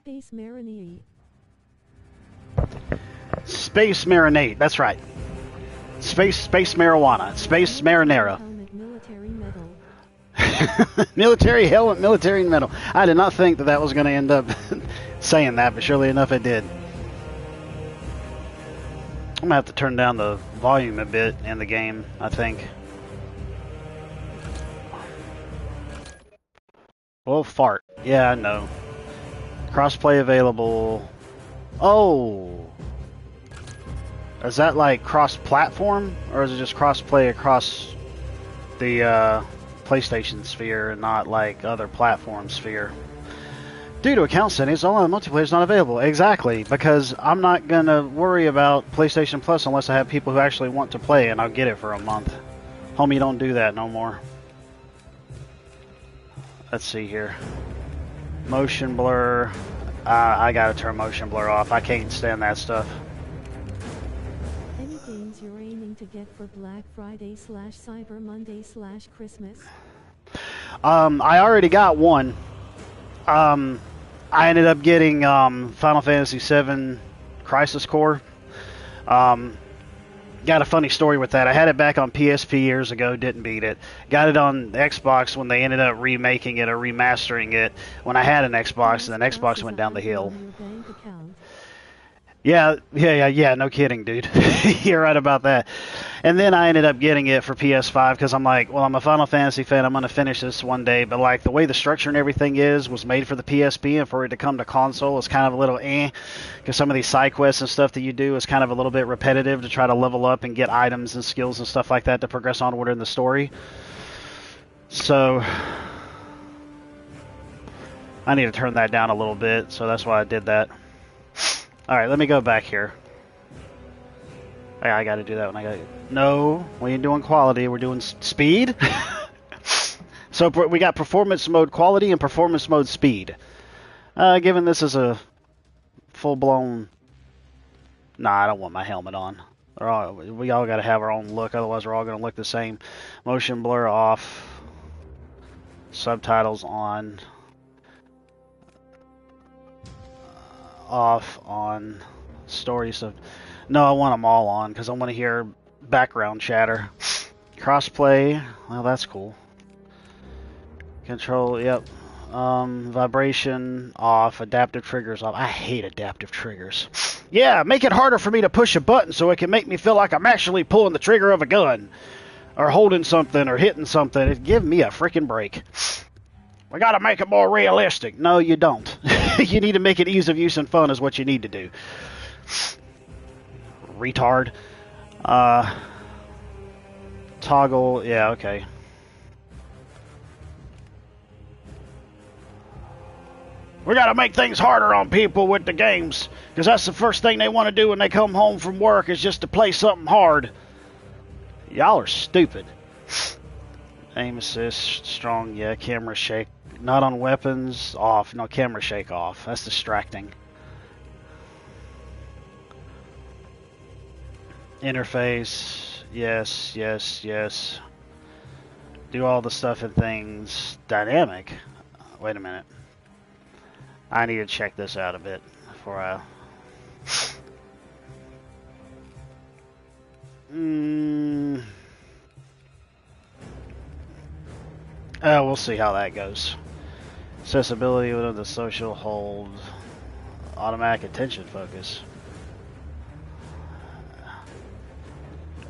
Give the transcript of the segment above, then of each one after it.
Space Marinade. Space Marinade, that's right. Space marijuana. Space marinara. Helmet, military medal. Military helmet, military medal. I did not think that that was going to end up saying that, but surely enough it did. I'm going to have to turn down the volume a bit in the game, I think. Well, fart. Yeah, I know. Crossplay available. Oh! Is that like cross-platform? Or is it just crossplay across the PlayStation sphere and not like other platform sphere? Due to account settings, online multiplayer is not available. Exactly, because I'm not going to worry about PlayStation Plus unless I have people who actually want to play and I'll get it for a month. Homie, don't do that no more. Let's see here. Motion blur. I gotta turn motion blur off. I can't stand that stuff. Any games you're aiming to get for Black Friday / Cyber Monday / Christmas? I already got one. I ended up getting Final Fantasy VII Crisis Core. Got a funny story with that. I had it back on PSP years ago, didn't beat it. Got it on Xbox when they ended up remaking it or remastering it when I had an Xbox, and then Xbox went down the hill. Yeah, no kidding, dude. You're right about that. And then I ended up getting it for PS5 because I'm like, well, I'm a Final Fantasy fan. I'm going to finish this one day. But like the way the structure and everything was made for the PSP, and for it to come to console is kind of a little because some of these side quests and stuff that you do is kind of a little bit repetitive to try to level up and get items and skills and stuff like that to progress onward in the story. So I need to turn that down a little bit, so that's why I did that. Alright, let me go back here. I gotta do that when I got... No, we ain't doing quality, we're doing speed. So we got performance mode quality and performance mode speed. Given this is a full-blown... Nah, I don't want my helmet on. We all gotta have our own look, otherwise we're all gonna look the same. Motion blur off. Subtitles on. Off on story stuff. No, I want them all on because I want to hear background chatter. Crossplay, well, that's cool. Control, yep. Vibration off. Adaptive triggers off. I hate adaptive triggers. Yeah, make it harder for me to push a button so it can make me feel like I'm actually pulling the trigger of a gun or holding something or hitting something. Give me a freaking break. We gotta make it more realistic. No, you don't. You need to make it ease of use and fun is what you need to do. Retard. Toggle, yeah, okay. We gotta make things harder on people with the games, because that's the first thing they want to do when they come home from work is just to play something hard. Y'all are stupid. Aim assist, strong, yeah, camera shake. Not on weapons, off. No, camera shake off. That's distracting. Interface, yes, yes, yes. Do all the stuff and things. Dynamic. Wait a minute. I need to check this out a bit before I... we'll see how that goes. Accessibility within the social hold. Automatic attention focus.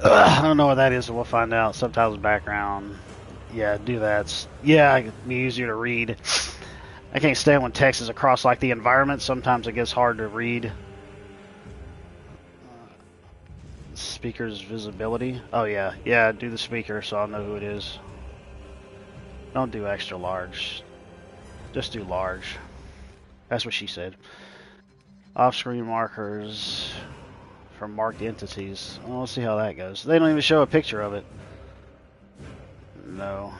I don't know what that is, so we'll find out. Subtitles background. Yeah, do that. Yeah, it'd be easier to read. I can't stand when text is across like the environment. Sometimes it gets hard to read. Speaker's visibility. Oh yeah, yeah. Do the speaker so I'll know who it is. Don't do extra large. Just do large. That's what she said. Off-screen markers for marked entities. Well, let's see how that goes. They don't even show a picture of it. No.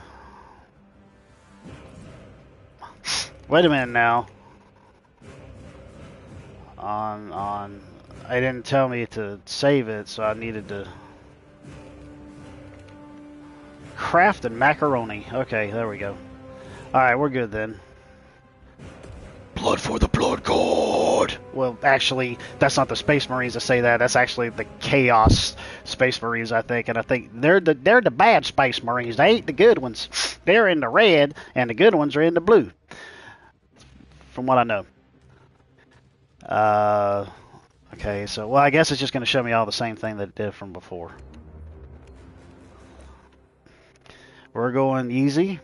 Wait a minute now. On. I didn't tell me to save it, so I needed to. Craft and macaroni. Okay, there we go. Alright, we're good then. Blood for the Blood God. Well, actually, that's not the Space Marines that say that. That's actually the Chaos Space Marines, I think. And I think they're the bad Space Marines. They ain't the good ones. They're in the red, and the good ones are in the blue. From what I know. Okay, so, well, I guess it's just going to show me all the same thing that it did from before. We're going easy.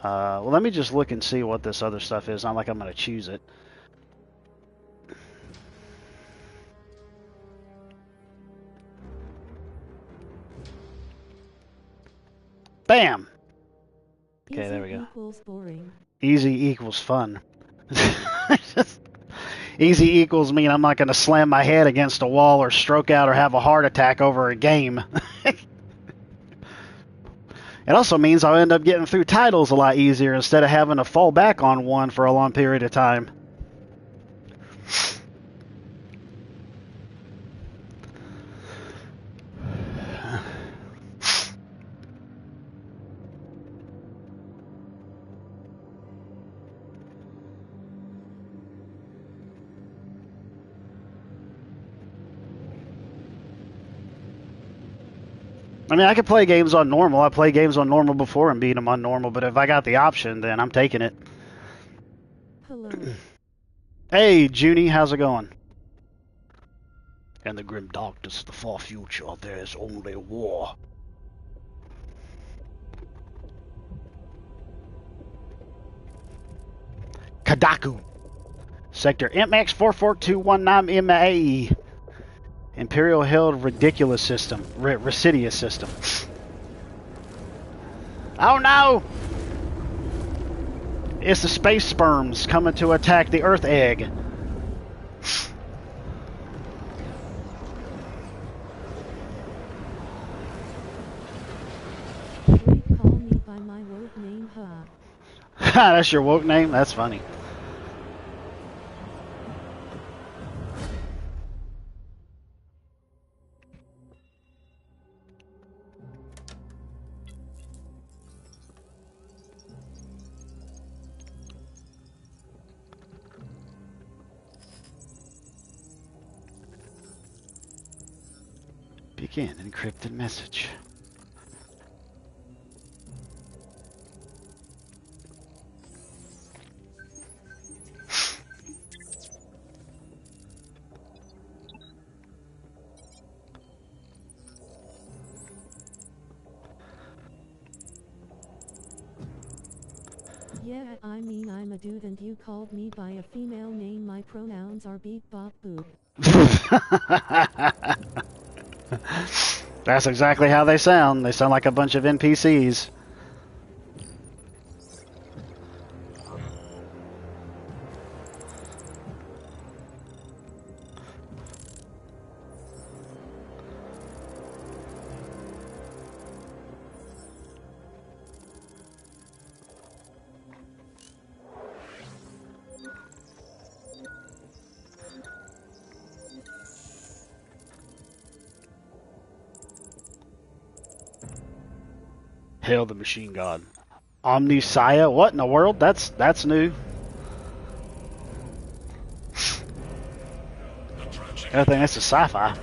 Well, let me just look and see what this other stuff is. Not like I'm going to choose it. Bam! Okay, Easy there we go. Equals boring. Easy equals fun. Easy equals mean I'm not going to slam my head against a wall or stroke out or have a heart attack over a game. It also means I'll end up getting through titles a lot easier instead of having to fall back on one for a long period of time. I mean, I could play games on normal. I played games on normal before and beat them on normal, but if I got the option, then I'm taking it. Hello. Hey, Junie, how's it going? In the grim darkness of the far future, there is only war. Kadaku. Sector MX 44219MAE. Imperial held ridiculous system. Residious system. Oh no! It's the space sperms coming to attack the Earth egg. Wait, call me by my woke name, huh? That's your woke name? That's funny. Begin encrypted message. Yeah, I mean I'm a dude and you called me by a female name. My pronouns are beep bop boop. That's exactly how they sound. They sound like a bunch of NPCs. Hail the machine god. Omnisaya? What in the world? That's new. I think that's a sci-fi.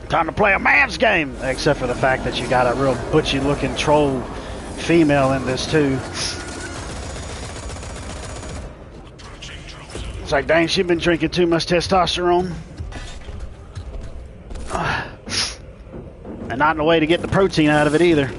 Time to play a man's game! Except for the fact that you got a real butchy looking troll female in this too. It's like, dang, she's been drinking too much testosterone. And not in a way to get the protein out of it either.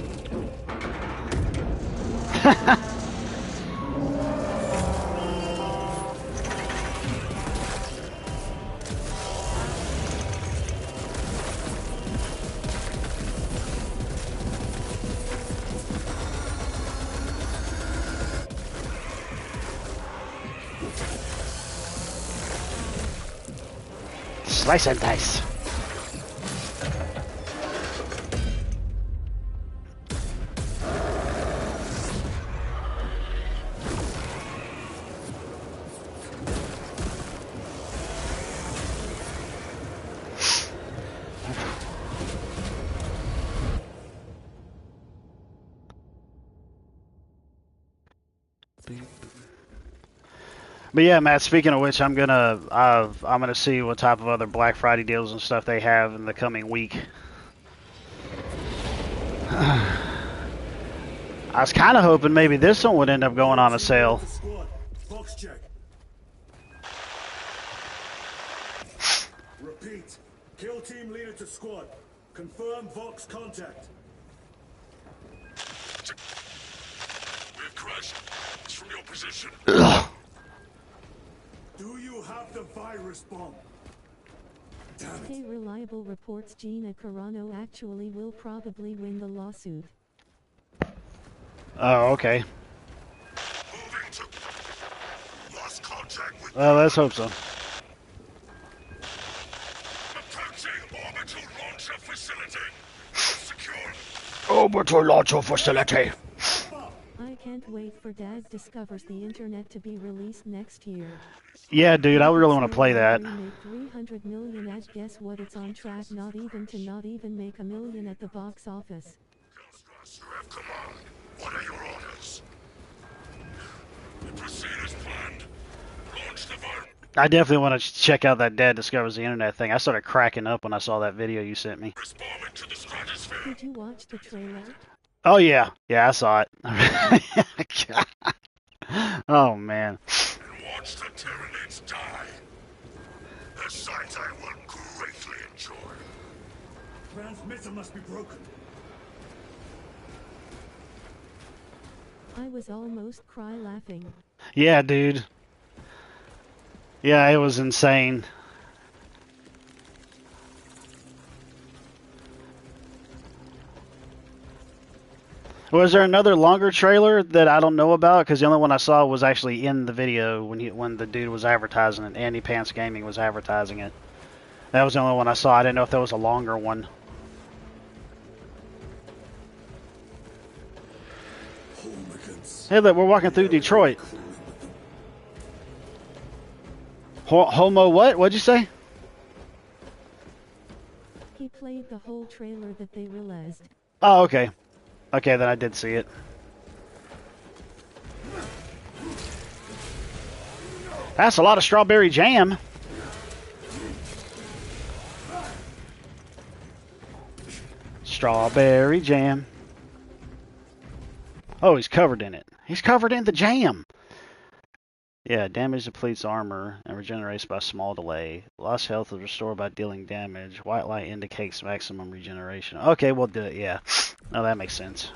Slice and dice. But yeah, Matt. Speaking of which, I'm gonna see what type of other Black Friday deals and stuff they have in the coming week. I was kind of hoping maybe this one would end up going on a sale. Repeat. Kill team leader to squad. Confirm Vox contact. We've crashed. It's from your position. Do you have the virus bomb? Damn it. Hey, reliable reports Gina Carano actually will probably win the lawsuit. Oh, okay. Moving to lost contact with Well, let's hope so. approaching orbital launcher facility. Secure. Orbital launcher facility. I can't wait for Dad Discovers the Internet to be released next year. Yeah, dude, I really want to play that. Remake 300 million at guess what, it's on track not even make $1 million at the box office. You have command. What are your orders? We proceed as planned. Launch the virus. I definitely want to check out that Dad Discovers the Internet thing. I started cracking up when I saw that video you sent me. Bomb into the stratosphere. Did you watch the trailer? Oh, yeah. Yeah, I saw it. Oh, man. And watch the Tyranids die. A sight I will greatly enjoy. Transmitter must be broken. I was almost cry laughing. Yeah, dude. Yeah, it was insane. Was there another longer trailer that I don't know about? Because the only one I saw was actually in the video when the dude was advertising it. Andy Pants Gaming was advertising it. That was the only one I saw. I didn't know if there was a longer one. Hey, look, we're walking through Detroit. Homo what? What'd you say? He played the whole trailer that they released. Oh, okay. Okay, then I did see it. That's a lot of strawberry jam. Strawberry jam. Oh, he's covered in it. He's covered in the jam. Yeah, damage depletes armor and regenerates by small delay. Lost health is restored by dealing damage. White light indicates maximum regeneration. Okay, we'll do it, yeah. No, that makes sense.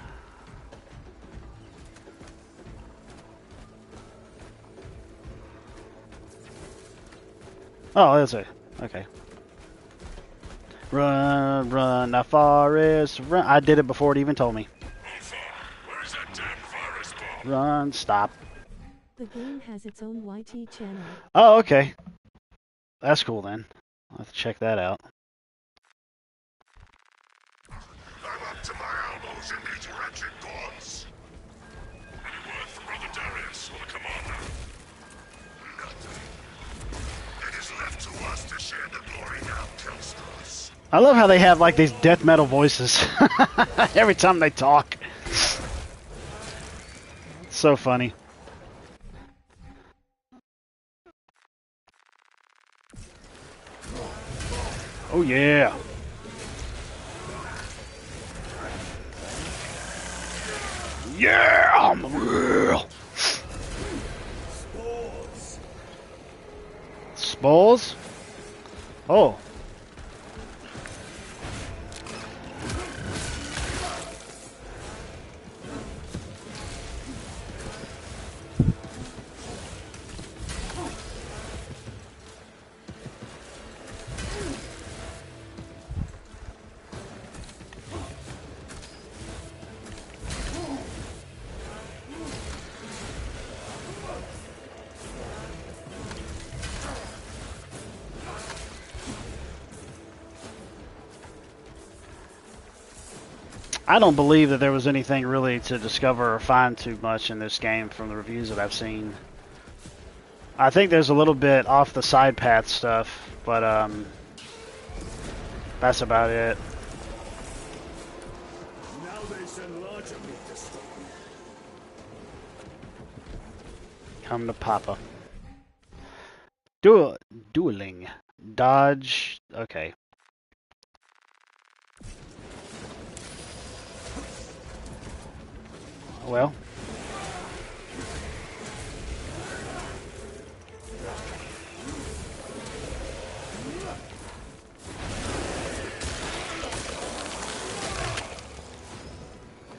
Oh, that's it. Okay. Run, run, now Forrest, run. I did it before it even told me. Where is that damn virus bomb? Run, stop. The game has its own YT channel. Oh, okay. That's cool then. I'll have to check that out. I'm up to my elbows in these wretched gods. Any word from Brother Darius or the commander? Nothing. It is left to us to share the glory now, Kelstros. I love how they have like these death metal voices every time they talk. It's so funny. Oh yeah. Yeah, I'm real. Spores? Oh. I don't believe that there was anything really to discover or find too much in this game from the reviews that I've seen. I think there's a little bit off the side path stuff, but that's about it. Now they send larger meat to stop me. Come to Papa. Dueling. Dodge. Okay. Well.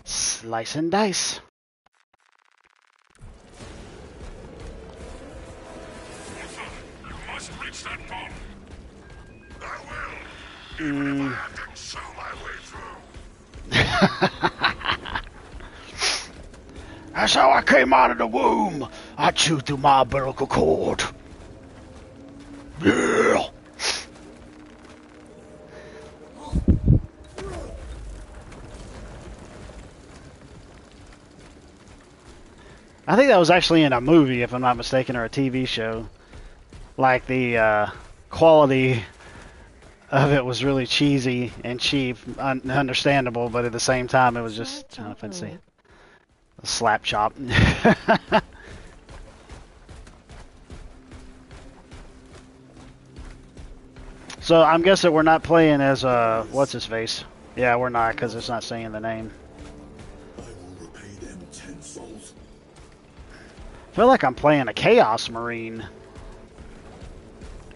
Slice and dice. You must reach that bomb. I will. Even if I have to chew my way through. That's how I came out of the womb. I chewed through my umbilical cord. Yeah. I think that was actually in a movie, if I'm not mistaken, or a TV show. Like, the quality of it was really cheesy and cheap, understandable, but at the same time, it was just, I don't know if I'd say, a slap chop. So, I'm guessing we're not playing as, what's-his-face? Yeah, we're not, because it's not saying the name. I feel like I'm playing a Chaos Marine,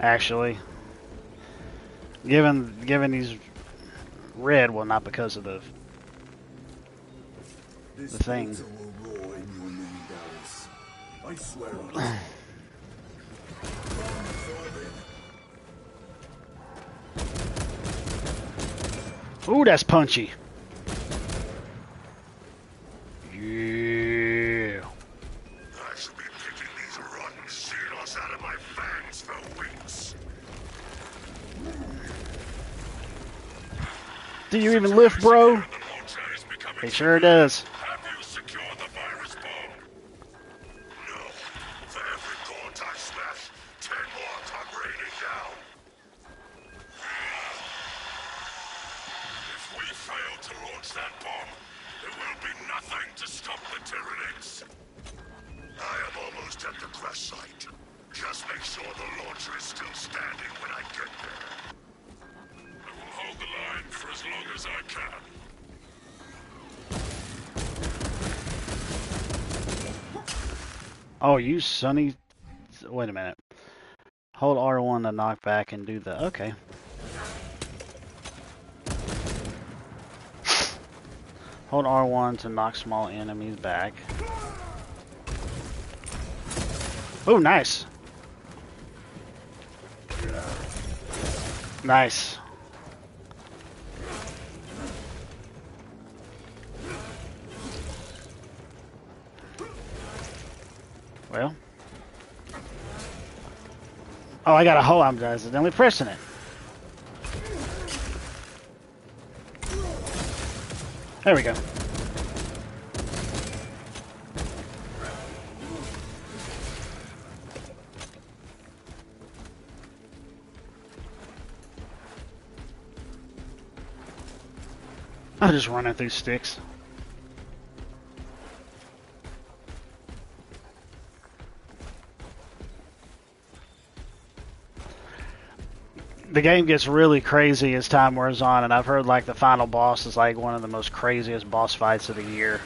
actually. Given he's red, well, not because of the thing. I swear on it. Ooh, that's punchy. Yeah. I should be picking these rotten seals out of my fangs for weeks. Do you even lift, bro? He sure does. Have you secured the virus bomb? No. For every gaunt I smash, 10 more come raining down. If we fail to launch that bomb, there will be nothing to stop the Tyranids. I am almost at the crash site. Just make sure the launcher is still standing when I get there. I will hold the line for as long as I can. Oh, you sonny. Wait a minute. Hold R1 to knock back and do the. Okay. Hold R1 to knock small enemies back. Oh, nice. Nice. Well. Oh, I got a hole. I'm accidentally pressing it. There we go. I'm just running through sticks. The game gets really crazy as time wears on, and I've heard like the final boss is like one of the most craziest boss fights of the year.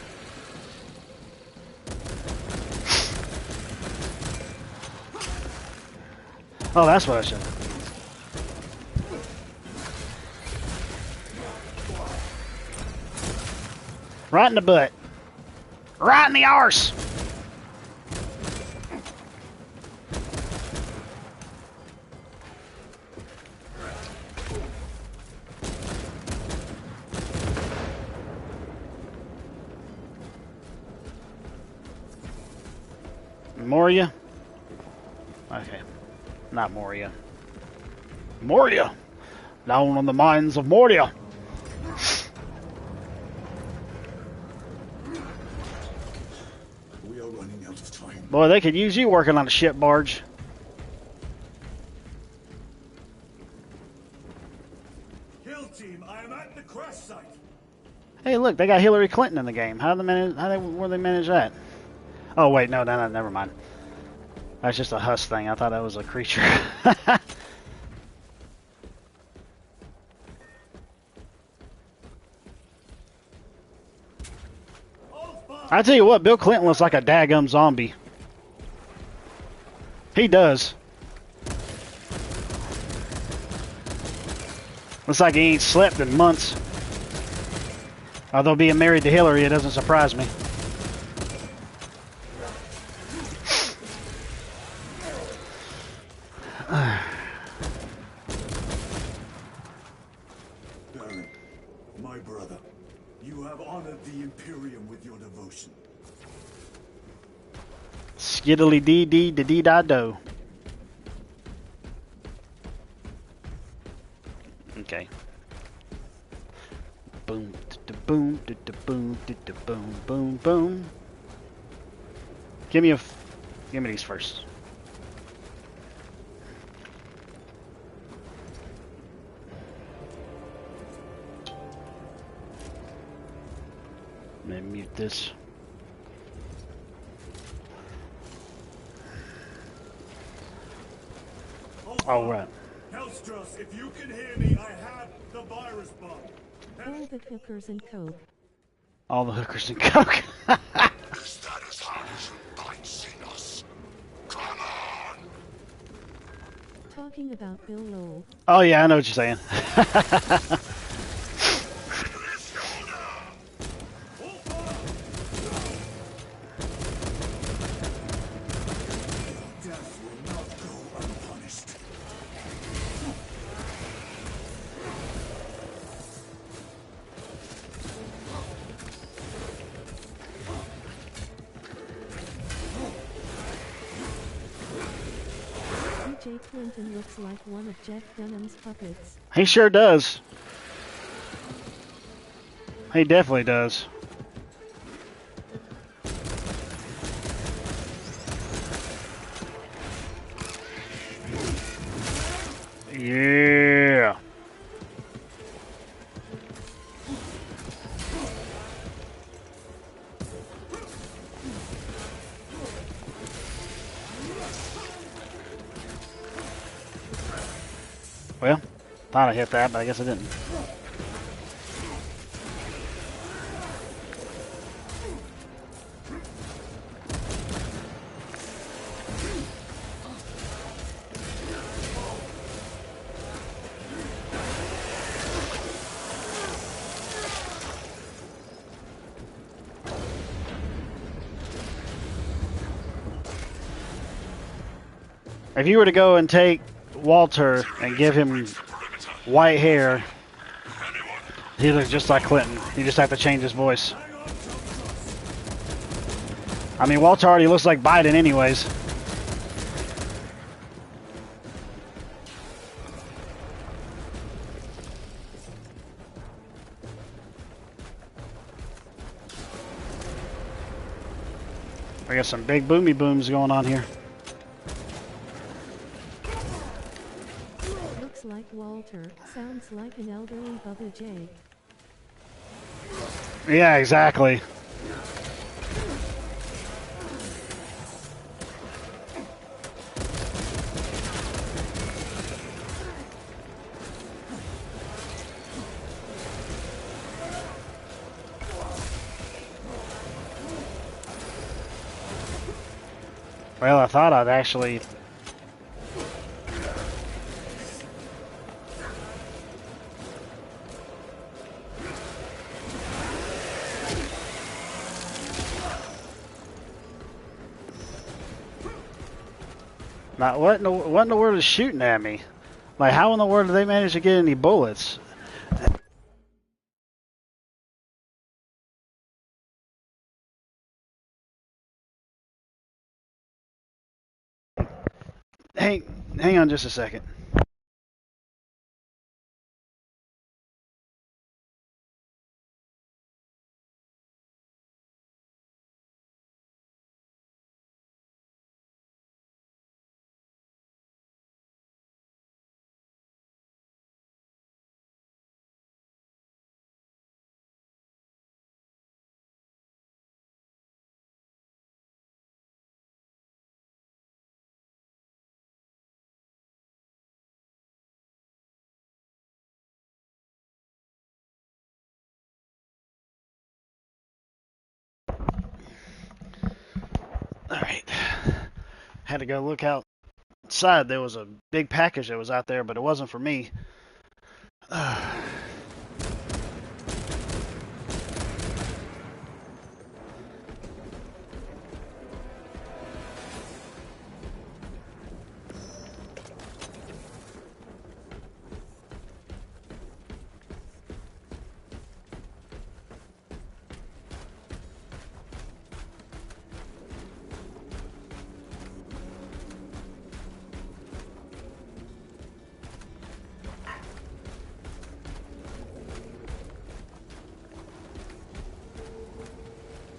Oh, that's what I should. Right in the butt. Right in the arse. Moria? Okay. Not Moria. Moria! Down on the mines of Moria! We are running out of time. Boy, they could use you working on a ship barge. Kill team, I am at the crash site. Hey, look, they got Hillary Clinton in the game. Where they manage that? Oh, wait, no, never mind. That's just a husk thing. I thought that was a creature. I tell you what, Bill Clinton looks like a daggum zombie. He does. Looks like he ain't slept in months. Although being married to Hillary, it doesn't surprise me. Baron, my brother, you have honored the Imperium with your devotion. Skiddly dee dee da dee da do. Okay. Boom, da boom, da boom, da boom, boom, boom. Give me these first. Let me mute this. All right. Hellstros, if you can hear me, I have the virus bomb. All the hookers and coke. All the hookers and coke. Is that as hard as you bite, Xenos? Come on! Talking about Bill Lowell. Oh yeah, I know what you're saying. Death will not go unpunished. DJ Clinton looks like one of Jeff Dunham's puppets. He sure does. He definitely does. Yeah. Well, thought I hit that, but I guess I didn't. If you were to go and take Walter and give him white hair, he looks just like Clinton. You just have to change his voice. I mean, Walter already looks like Biden anyways. I got some big boomy booms going on here. Looks like Walter. Sounds like an elderly Bubba J. Yeah, exactly. Well, I thought I'd actually... Now, what in the world is shooting at me? Like, how in the world did they manage to get any bullets? Hang on just a second. Alright. Had to go look outside. There was a big package that was out there, but it wasn't for me.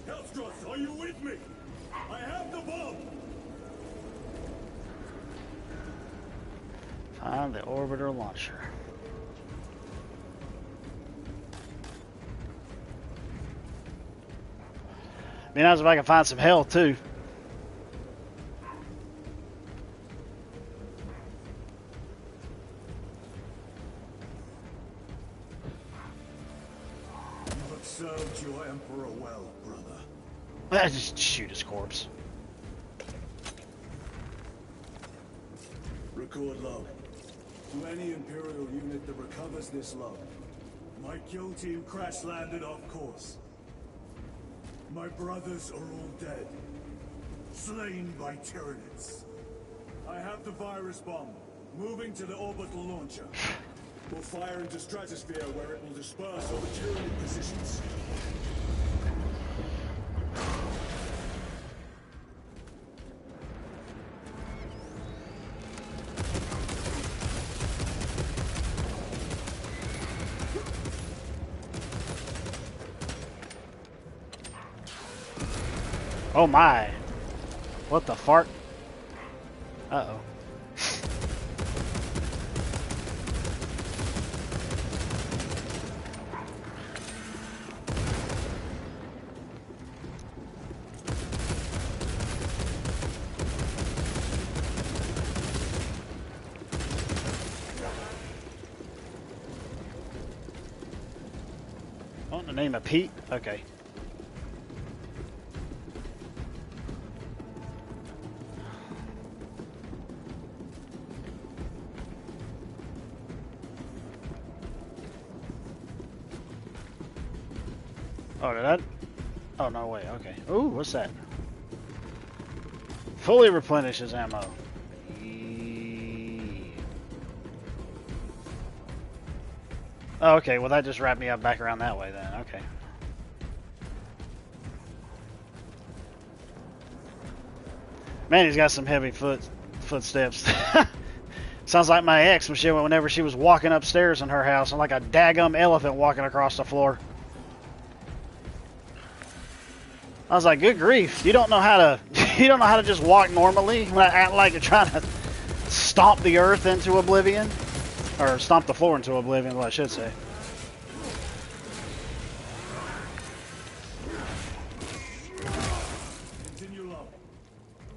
Hellstroth, are you with me? I have the bomb! Find the orbiter launcher. Be nice if I can find some health too. You have served your Emperor well, brother. I just shoot his corpse. Record log. To any Imperial unit that recovers this log, my kill team crash-landed off course. My brothers are all dead. Slain by Tyranids. I have the virus bomb. Moving to the orbital launcher. We'll fire into stratosphere where it will disperse over Tyranid positions. Oh my. What the fart? Uh-oh. Oh, the name of Pete? Okay. Oh, did that? Oh, no, wait, okay. Ooh, what's that? Fully replenishes ammo. Oh, okay, well that just wrapped me up back around that way then, okay. Man, he's got some heavy footsteps. Sounds like my ex whenever she was walking upstairs in her house, and like a daggum elephant walking across the floor. I was like, good grief, you don't know how to just walk normally when I act like you're trying to stomp the earth into oblivion. Or stomp the floor into oblivion, what I should say. Continue long.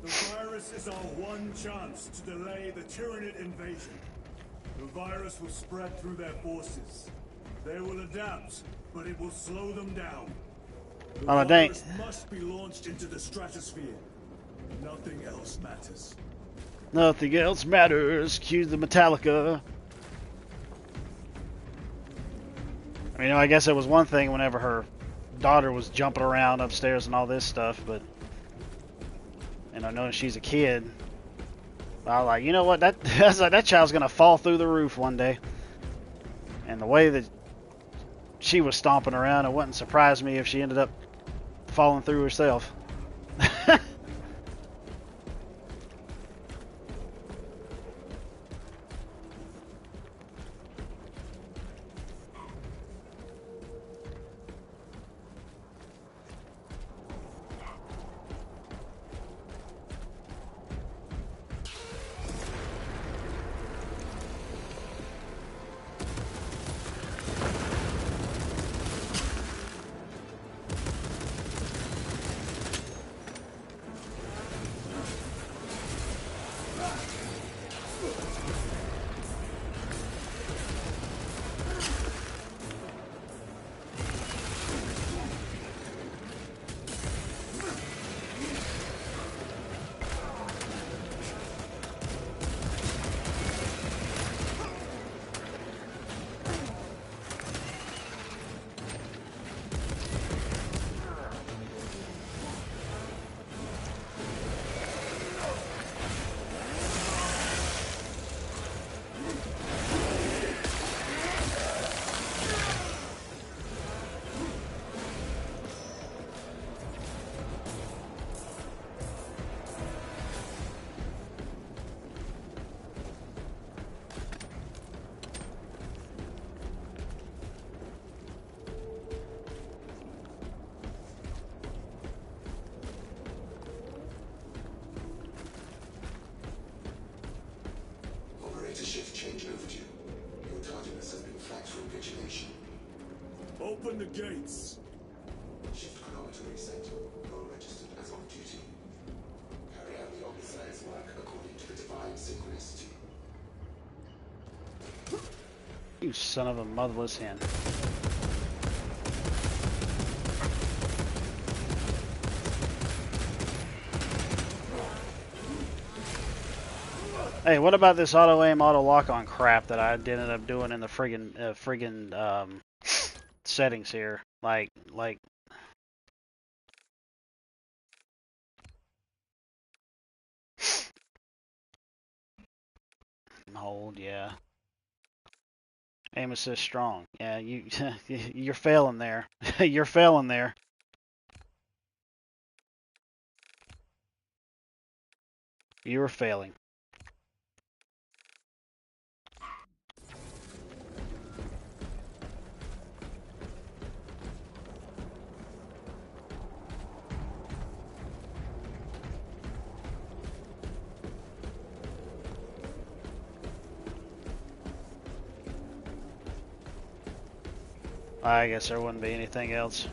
The virus is our one chance to delay the Tyranid invasion. The virus will spread through their forces. They will adapt, but it will slow them down. The virus must be launched into the stratosphere. Nothing else matters. Nothing else matters. Cue the Metallica. I mean, I guess it was one thing whenever her daughter was jumping around upstairs and all this stuff, but knowing she's a kid, I was like, you know what, that child's gonna fall through the roof one day. And the way that she was stomping around, it wouldn't surprise me if she ended up falling through herself. Open the gates. Shift chronometer reset. Role registered as on duty. Carry out the Omnissiah's work according to the divine synchronicity. You son of a motherless hen. Hey, what about this auto aim, auto lock on crap that I ended up doing in the friggin' settings here? Like hold, yeah. Aim assist strong. Yeah, you're failing there. You're failing there. You were failing. I guess there wouldn't be anything else.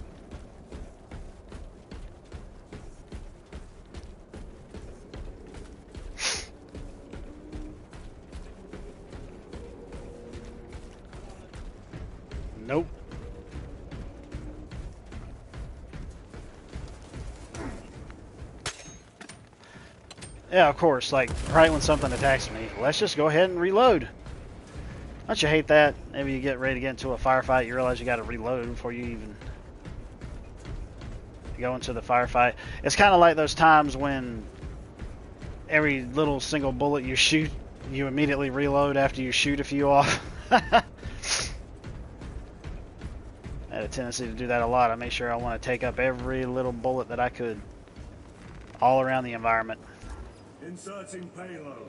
Nope. Yeah, of course, like, right when something attacks me, let's just go ahead and reload. Don't you hate that? Maybe you get ready to get into a firefight, you realize you gotta reload before you even go into the firefight. It's kind of like those times when every little single bullet you shoot, you immediately reload after you shoot a few off. I had a tendency to do that a lot. I made sure I want to take up every little bullet that I could all around the environment. Inserting payload.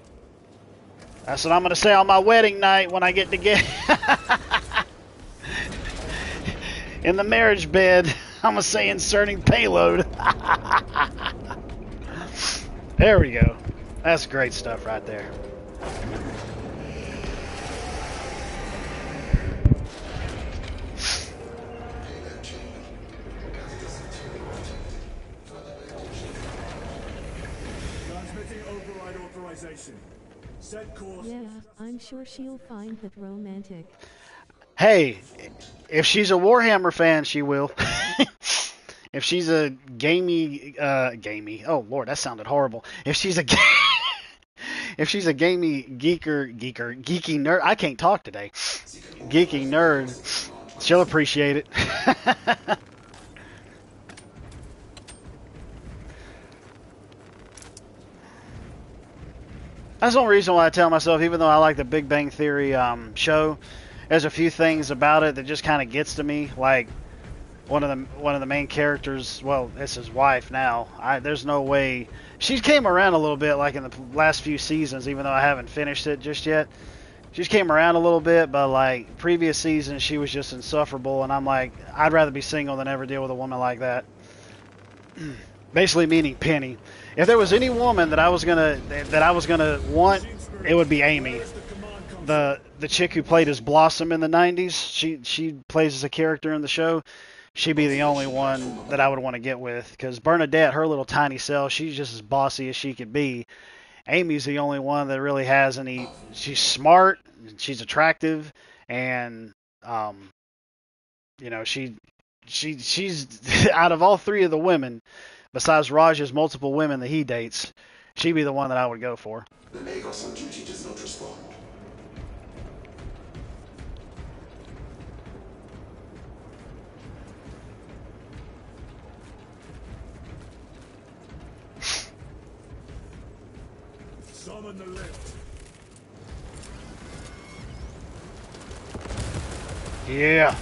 That's what I'm going to say on my wedding night when I get to get in the marriage bed. I'm going to say inserting payload. There we go. That's great stuff right there. Transmitting override authorization. Set course. Yeah, I'm sure she'll find that romantic. Hey, if she's a Warhammer fan, she will. If she's a gamey, oh lord, that sounded horrible. If she's a if she's a gamey geeky nerd, I can't talk today. Geeky nerd, she'll appreciate it. That's the only reason why I tell myself, even though I like the Big Bang Theory show, there's a few things about it that just kind of gets to me. Like one of the main characters, well, it's his wife now. There's no way she came around a little bit, like in the last few seasons, even though I haven't finished it just yet. She just came around a little bit, but like previous seasons, she was just insufferable, and I'm like, I'd rather be single than ever deal with a woman like that. Basically meaning Penny. If there was any woman that I was gonna want, it would be Amy. The chick who played as Blossom in the 90s, she plays as a character in the show. She'd be the only one that I would want to get with, because Bernadette, her little tiny self, she's just as bossy as she could be. Amy's the only one that really has any. She's smart, she's attractive, and you know, she's out of all three of the women, besides Raj's multiple women that he dates, she'd be the one that I would go for. The Magos on duty does not respond. Summon the lift. Yeah.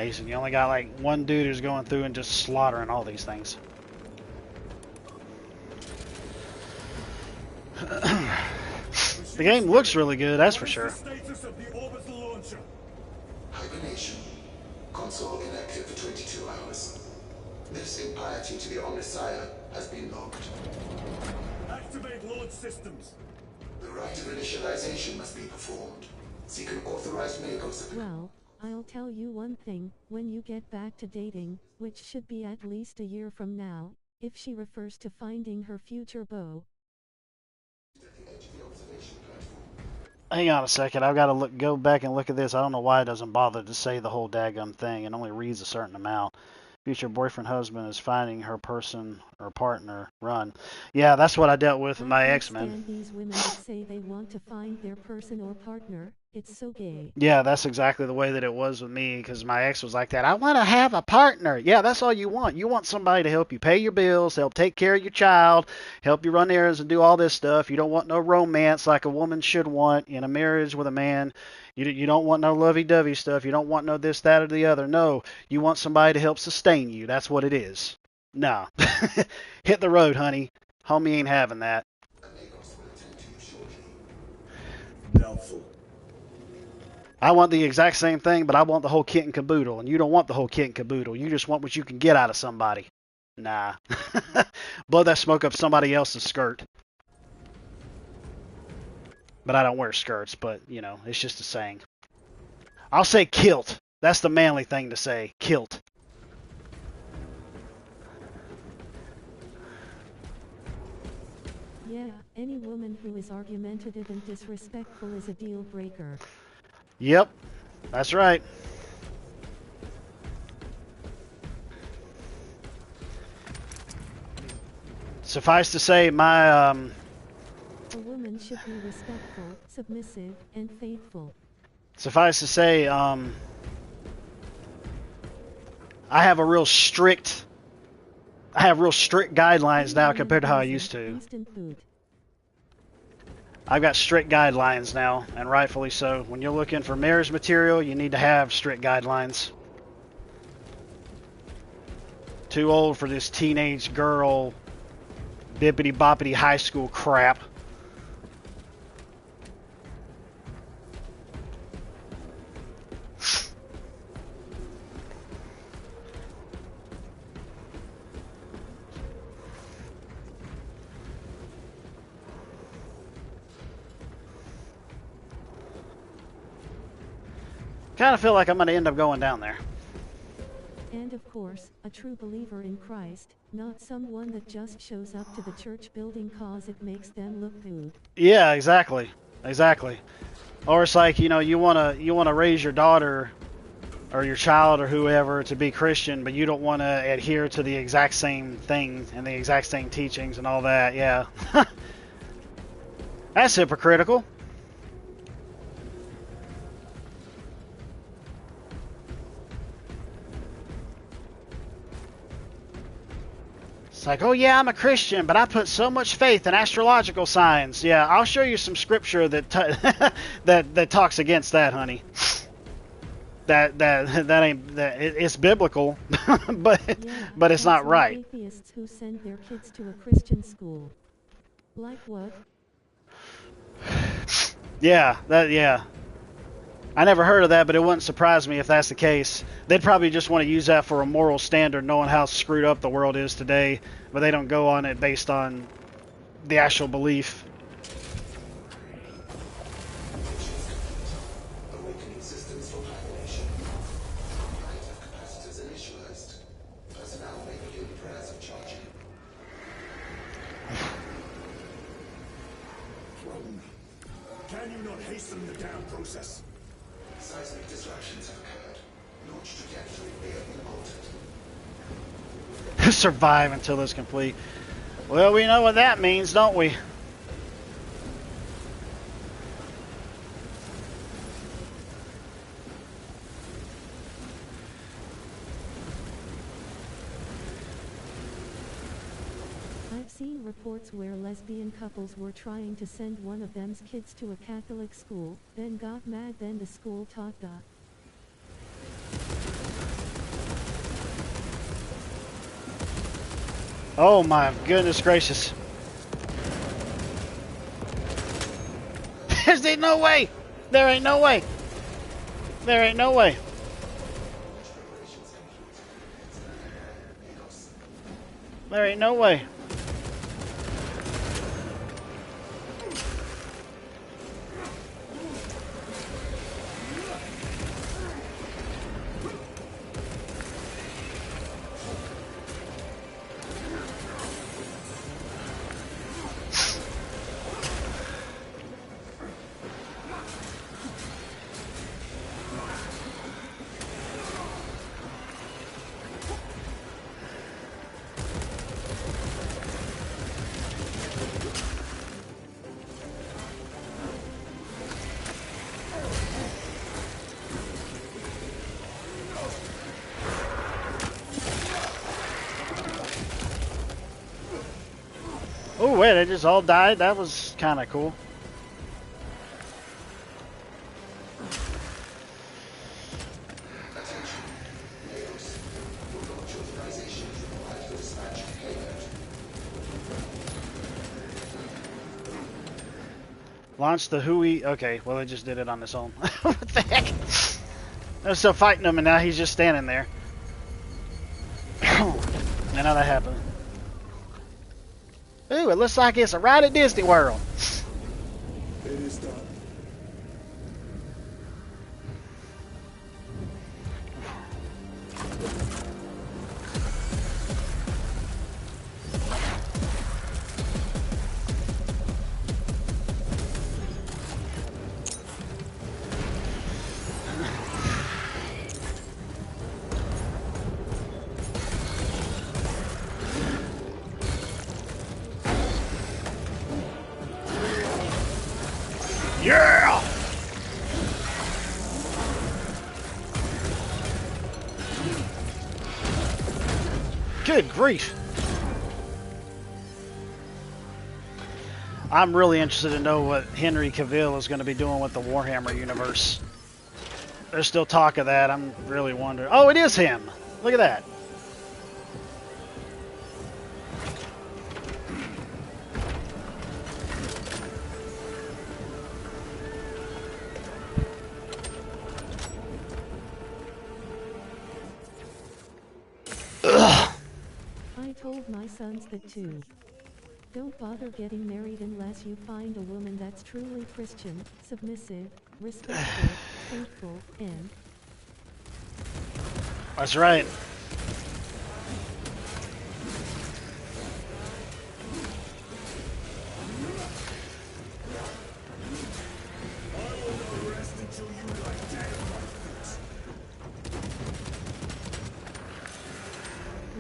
Mason, you only got like one dude who's going through and just slaughtering all these things. The game looks really good, that's for sure. Status of the orbital launcher. Hibernation. Console inactive for 22 hours. This impiety to the Omnissiah has been logged. Activate launch systems. The rite of initialization must be performed. Seek an authorized Magos. Well, I'll tell you one thing, when you get back to dating, which should be at least a year from now, if she refers to finding her future beau. Hang on a second, I've got to go back and look at this. I don't know why it doesn't bother to say the whole daggum thing. It only reads a certain amount. Future boyfriend, husband is finding her person or partner. Run. Yeah, that's what I dealt with my X-Men. I can't stand these women that say they want to find their person or partner. It's so gay. Yeah, that's exactly the way that it was with me, because my ex was like that. I want to have a partner. Yeah, that's all you want. You want somebody to help you pay your bills, help take care of your child, help you run errands and do all this stuff. You don't want no romance like a woman should want in a marriage with a man. You don't want no lovey-dovey stuff. You don't want no this, that, or the other. No, you want somebody to help sustain you. That's what it is. Nah. Hit the road, honey. Homie ain't having that. Doubtful. I want the exact same thing, but I want the whole kit and caboodle, and you don't want the whole kit and caboodle. You just want what you can get out of somebody. Nah. Blow that smoke up somebody else's skirt. But I don't wear skirts, but, you know, it's just a saying. I'll say kilt. That's the manly thing to say. Kilt. Yeah, any woman who is argumentative and disrespectful is a deal breaker. Yep, that's right. Suffice to say, my A woman should be respectful, submissive, and faithful. Suffice to say, I have real strict guidelines now compared to how I used to. Instant food. I've got strict guidelines now, and rightfully so. When you're looking for marriage material, you need to have strict guidelines. Too old for this teenage girl, bippity-boppity high school crap. Kind of feel like I'm going to end up going down there. And of course, a true believer in Christ, not someone that just shows up to the church building cause it makes them look good. Yeah, exactly. Exactly. Or it's like, you know, you want to raise your daughter or your child or whoever to be Christian, but you don't want to adhere to the exact same thing and the exact same teachings and all that. Yeah. That's hypocritical. It's like, oh yeah, I'm a Christian, but I put so much faith in astrological signs. Yeah, I'll show you some scripture that that talks against that, honey. It's biblical, but it's not right. Atheists who send their kids to a Christian school. Like what? Yeah. I never heard of that, but it wouldn't surprise me if that's the case. They'd probably just want to use that for a moral standard, knowing how screwed up the world is today, but they don't go on it based on the actual belief. Awakening systems from hibernation. Active capacitors initialized. Personnel may begin prayers of charging. Can you not hasten the damn process? Seismic disruptions have occurred. Launch trajectory may have been altered. Survive until it's complete. Well, we know what that means, don't we? I've seen reports where lesbian couples were trying to send one of them's kids to a Catholic school, then got mad, then the school taught the Oh my goodness gracious. There's no way. There ain't no way. There ain't no way. There ain't no way. Oh wait, they just all died? That was kind of cool. Launch the Hui. Okay, well, they just did it on its own. What the heck? They're still fighting him, and now he's just standing there. And how that happened. Ooh, it looks like it's a ride at Disney World. It is done. Yeah! Good grief. I'm really interested to know what Henry Cavill is going to be doing with the Warhammer universe. There's still talk of that. I'm really wondering. Oh, it is him. Look at that. Ugh. I told my sons that too. Don't bother getting married unless you find a woman that's truly Christian, submissive, respectful, faithful, and... That's right.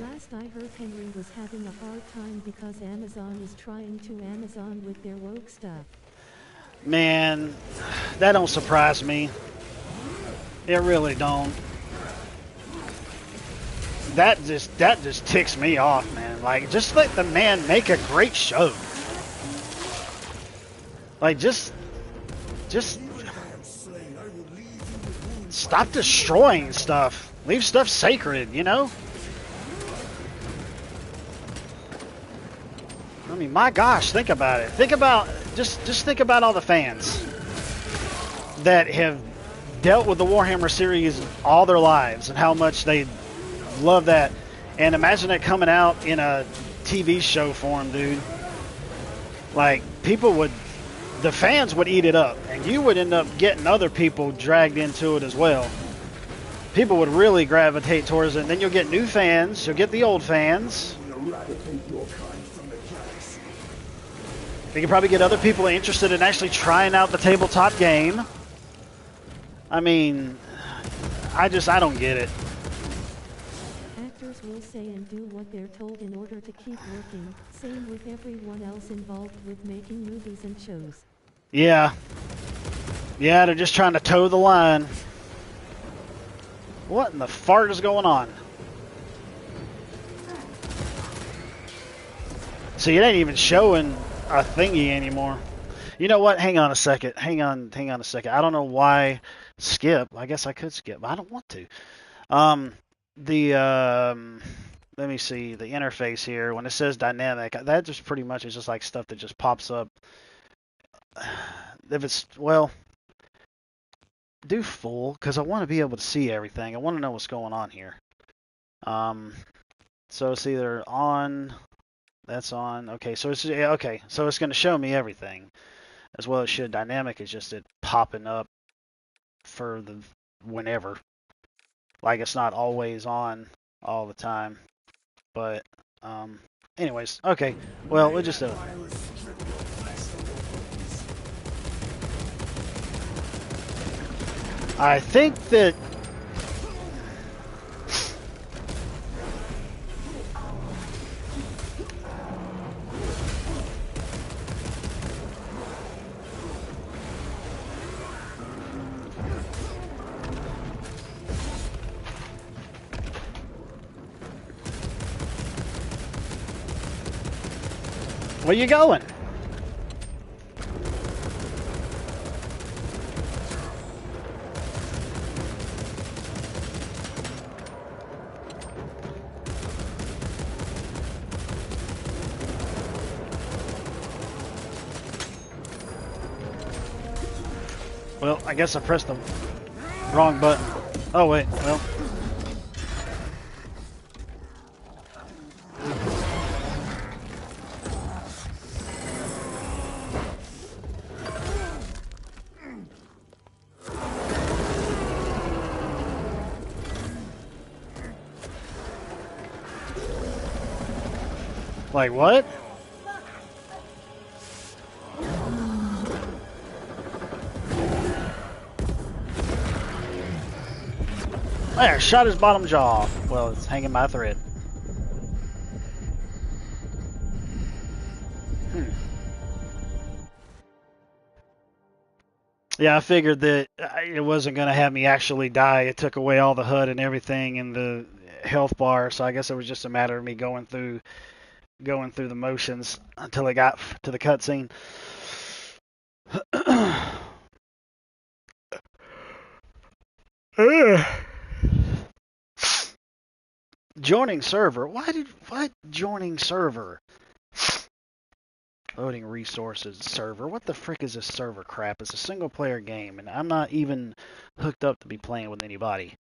Last I heard, Henry was having a hard time because Amazon is trying to Amazon with their woke stuff. Man, that don't surprise me. It really don't. That just ticks me off, man. Like, just let the man make a great show. Like, just stop destroying stuff. Leave stuff sacred, you know? I mean, my gosh, think about it. Just think about all the fans that have dealt with the Warhammer series all their lives and how much they love that. And imagine it coming out in a TV show form, dude. Like, the fans would eat it up, and you would end up getting other people dragged into it as well. People would really gravitate towards it, and then you'll get new fans, you'll get the old fans. You can probably get other people interested in actually trying out the tabletop game. I mean, I don't get it. Actors will say and do what they're told in order to keep working. Same with everyone else involved with making movies and shows. Yeah. Yeah, they're just trying to toe the line. What in the fart is going on? See, it ain't even showing a thingy anymore. You know what? Hang on a second. Hang on a second. I don't know why skip. I guess I could skip, but I don't want to. Let's let me see the interface here. When it says dynamic, that just pretty much is just like stuff that just pops up. If it's, well, do full, because I want to be able to see everything. I want to know what's going on here. So it's either on, that's on. Okay, so it's, yeah, okay, so it's going to show me everything as well as should. Dynamic is just it popping up for the whenever. Like it's not always on all the time. But, anyways, okay. Well, we'll just do it. I think that where you going? Well, I guess I pressed the wrong button. Oh, wait, well. Like, what? There, shot his bottom jaw. Well, it's hanging by a thread. Yeah, I figured that it wasn't going to have me actually die. It took away all the HUD and everything and the health bar, so I guess it was just a matter of me going through the motions until it got to the cutscene. Joining server. What joining server? Loading resources server. What the frick is this server crap? It's a single player game and I'm not even hooked up to be playing with anybody.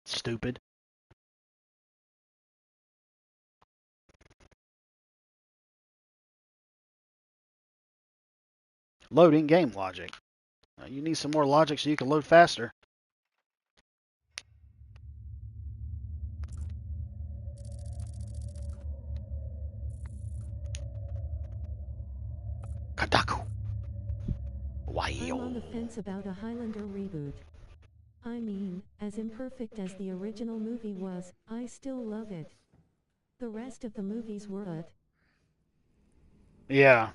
Stupid. Loading game logic. You need some more logic so you can load faster. Kadaku. I'm on the fence about a Highlander reboot. I mean, as imperfect as the original movie was, I still love it. The rest of the movies were Yeah.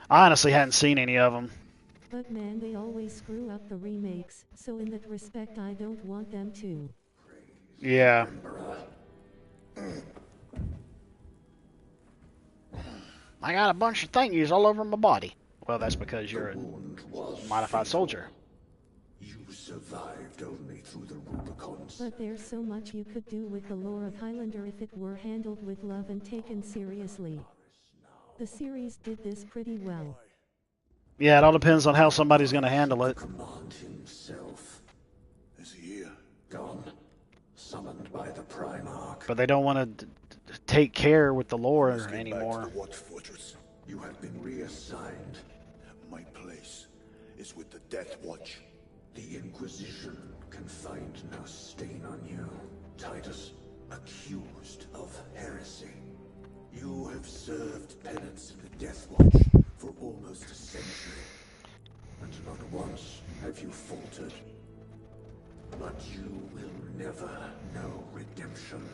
I honestly hadn't seen any of them. But man, they always screw up the remakes, so in that respect I don't want them to. Yeah. I got a bunch of thingies all over my body. Well, that's because you're a modified soldier. You survived only through the Rubicons. But there's so much you could do with the lore of Highlander if it were handled with love and taken seriously. The series did this pretty well. Yeah, it all depends on how somebody's going to handle it. Command himself. Is he here? Gone. Summoned by the Primarch. But they don't want to take care with the lore Let's get back anymore. to the Watch Fortress. You have been reassigned. My place is with the Death Watch. The Inquisition can find no stain on you. Titus, accused of heresy. You have served penance in the Death Watch for almost a century. And not once have you faltered. But you will never know redemption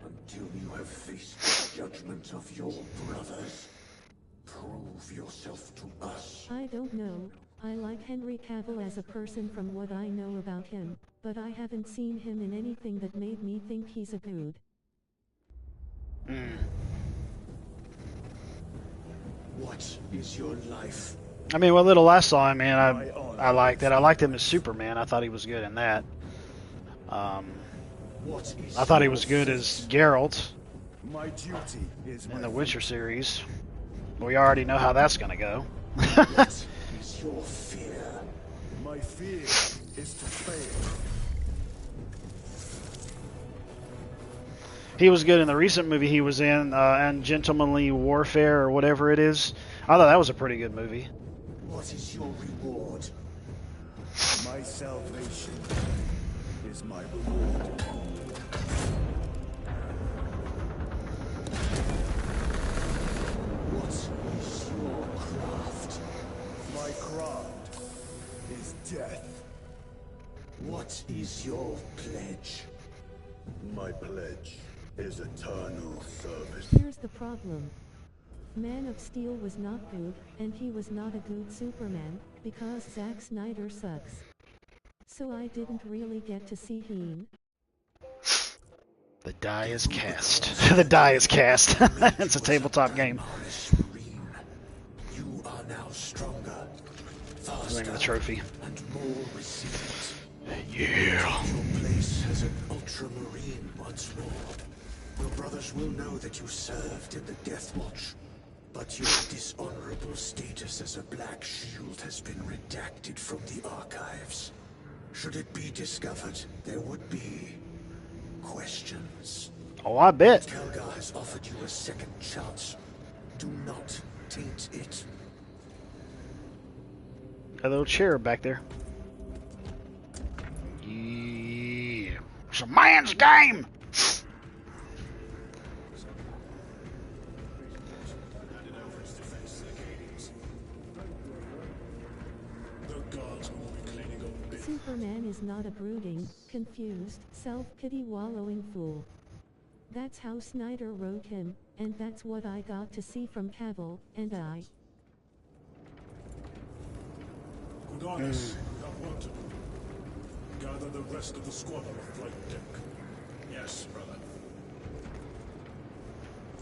until you have faced the judgment of your brothers. Prove yourself to us. I don't know. I like Henry Cavill as a person from what I know about him, but I haven't seen him in anything that made me think he's a dude. What is your life? I mean, what little I saw him, man, I liked it. I liked him as Superman. I thought he was good in that. What is I thought he your was good fate? as Geralt. My duty is in my the Witcher series. We already know how that's gonna go. What is your fear? My fear is to fail. He was good in the recent movie he was in, Gentlemanly Warfare or whatever it is. I thought that was a pretty good movie. What is your reward? My salvation is my reward. What is your craft? My craft is death. What is your pledge? My pledge is eternal service. Here's the problem. Man of Steel was not good, and he was not a good Superman, because Zack Snyder sucks. So I didn't really get to see him. The die is cast. The die is cast. It's a tabletop game. Morris Marine. You are now stronger, faster, Ring of the trophy. and more resilient. Yeah. Your place as an Ultramarine once more. Your brothers will know that you served in the Death Watch, but your dishonorable status as a Black Shield has been redacted from the archives. Should it be discovered, there would be questions. Oh, I bet. Kelgar has offered you a second chance. Do not taint it. A little chair back there. Yeah. It's a man's game! Superman is not a brooding, confused, self-pity wallowing fool. That's how Snyder wrote him, and that's what I got to see from Cavill, and I. Udonis, we have work to do. Gather the rest of the squad on the flight deck. Yes, brother.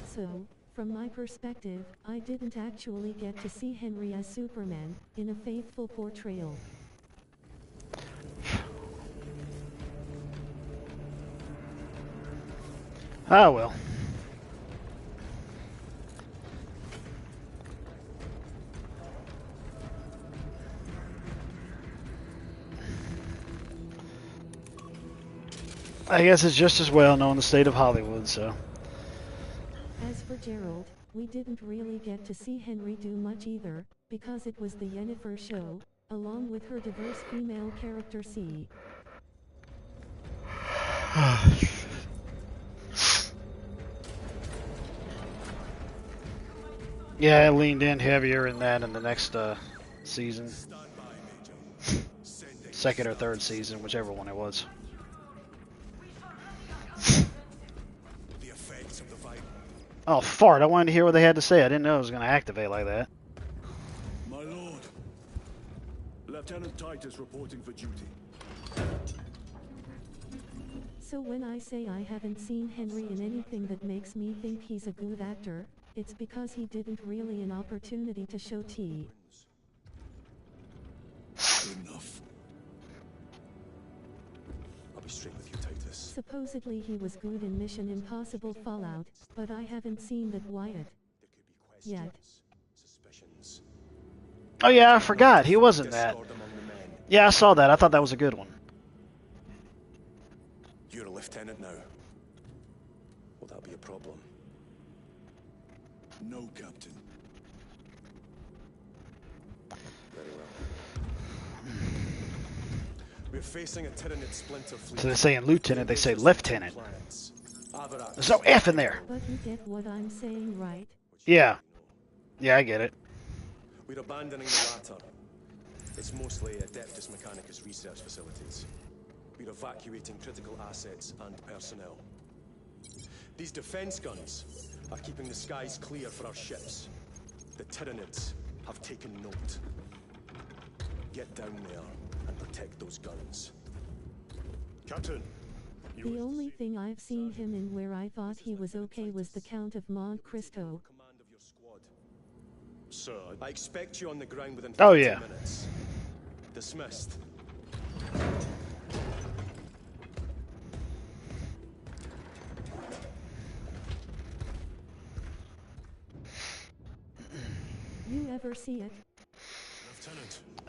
So, from my perspective, I didn't actually get to see Henry as Superman, in a faithful portrayal. Ah, well. I guess it's just as well knowing the state of Hollywood, so. As for Gerald, we didn't really get to see Henry do much either, because it was the Yennefer show, along with her diverse female character C. Yeah, I leaned in heavier in that in the next season. Second or third season, whichever one it was. The effects of the fight. Oh, fart. I wanted to hear what they had to say. I didn't know it was going to activate like that. My lord. Lieutenant Titus reporting for duty. So when I say I haven't seen Henry in anything that makes me think he's a good actor, it's because he didn't really an opportunity to show T. Good enough. I'll be straight with you, Titus. Supposedly he was good in Mission Impossible Fallout, but I haven't seen that Wyatt There could be yet. questions, suspicions. Oh, yeah, I forgot. He wasn't that. Discord among the men. Yeah, I saw that. I thought that was a good one. You're a lieutenant now. Will that be a problem? No, Captain. Very well. We're facing a Tyranid splinter fleet. So they're saying lieutenant, they say lieutenant. Planets. Avarax. There's no F in there. But you get what I'm saying, right? Yeah. Yeah, I get it. We're abandoning the latter. It's mostly Adeptus Mechanicus research facilities. We're evacuating critical assets and personnel. These defense guns are keeping the skies clear for our ships. The Tyranids have taken note. Get down there and protect those guns. Captain. The only thing I've seen him in where I thought he was okay was the Count of Monte Cristo. Command of your squad. Sir, I expect you on the ground within 15 Oh, yeah. minutes. Dismissed. You ever see it?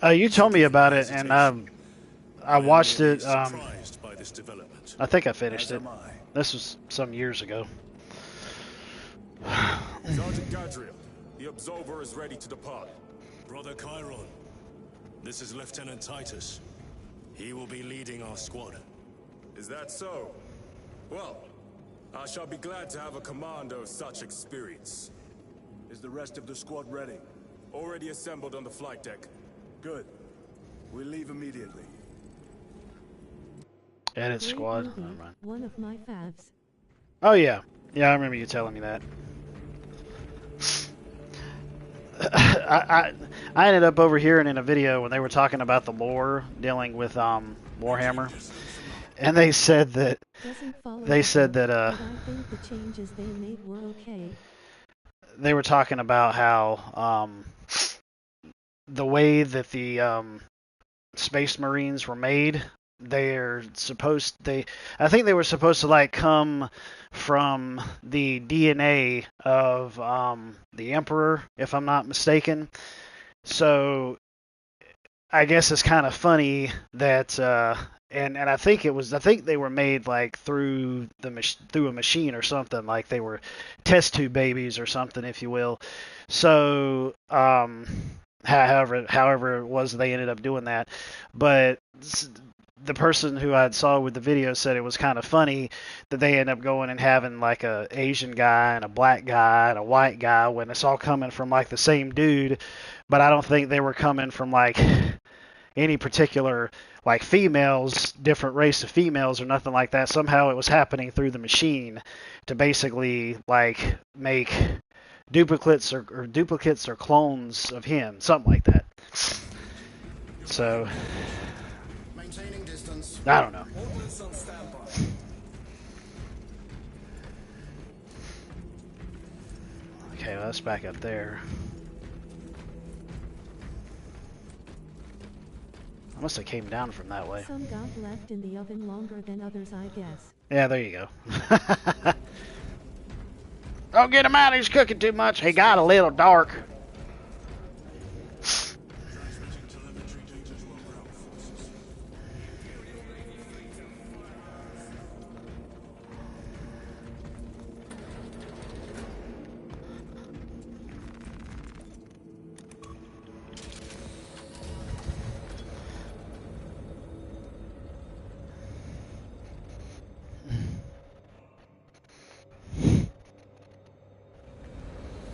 Lieutenant, You told me about it, and I watched really it. surprised by this development. I think I finished As it. am I. This was some years ago. Sergeant Gadriel, the Absolver is ready to depart. Brother Chiron, this is Lieutenant Titus. He will be leading our squad. Is that so? Well, I shall be glad to have a commander of such experience. Is the rest of the squad ready? Already assembled on the flight deck. Good. We'll leave immediately. Edit Great squad. movie, Never mind. one of my faves. Oh yeah, yeah. I remember you telling me that. I ended up overhearing in a video when they were talking about the lore dealing with Warhammer, and they said that Doesn't follow they the said book, that but I think the changes they made were okay. they were talking about how the way that the Space Marines were made, I think they were supposed to like come from the DNA of the Emperor, if I'm not mistaken. So I guess it's kind of funny that and I think they were made like through a machine or something, like they were test tube babies or something, if you will. So however it was, they ended up doing that. But the person who I saw with the video said it was kind of funny that they end up going and having like a Asian guy and a black guy and a white guy when it's all coming from like the same dude. But I don't think they were coming from like any particular like females, different race of females or nothing like that. Somehow it was happening through the machine to basically like make duplicates or clones of him, something like that. So Maintaining distance. I don't know. Ordnance on standby. Okay, well, that's back up there. I must have came down from that way. Some got left in the oven longer than others, I guess. Yeah, there you go. Don't get him out, he's cooking too much. He got a little dark. Transmitting telemetry data to our ground forces.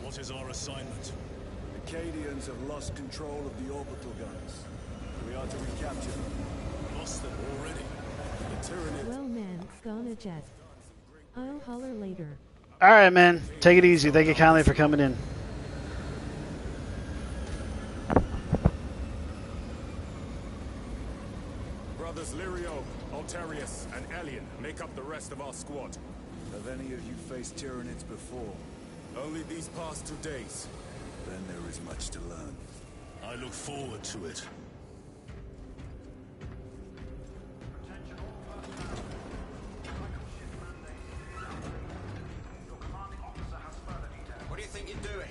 What is our assignment? The Cadians have lost control of the orbital guns. We are to recapture them. Lost them already. The Tyranids. Well, man, gonna jet. I'll holler later. Alright, man. Take it easy. Thank you kindly for coming in. Brothers Lirio, Altarius, and Elian make up the rest of our squad. Have any of you faced Tyranids before? Only these past 2 days. Then there is much to learn. I look forward to it. What do you think you're doing?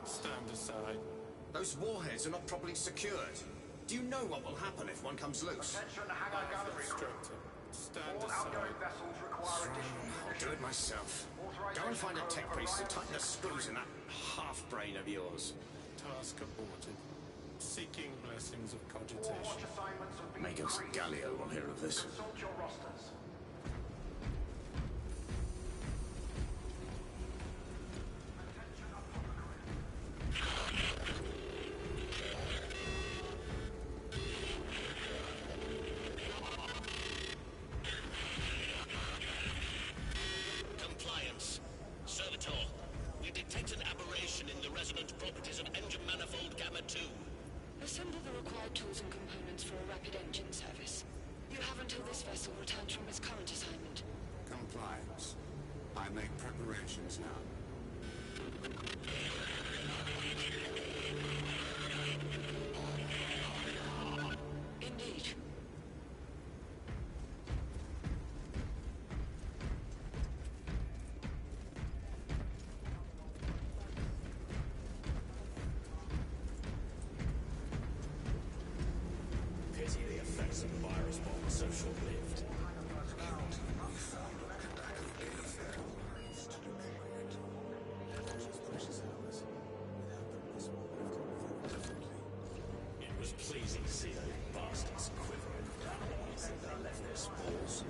Stand aside. Those warheads are not properly secured. Do you know what will happen if one comes loose? Instructor, stand aside. I'll do it myself. Go and find a tech priest and tighten the screws in that half-brain of yours. Task aborted. Seeking blessings of cogitation. Magos Gallio will hear of this. Compliance. Servitor, we detect an aberration in the resonant properties of engine manifold Gamma 2. Assemble the required tools and components for a rapid engine service. You have until this vessel returns from its current assignment. Compliance. I make preparations now. Indeed. so short-lived. It was pleasing to see those bastards quivering down as they left their spores.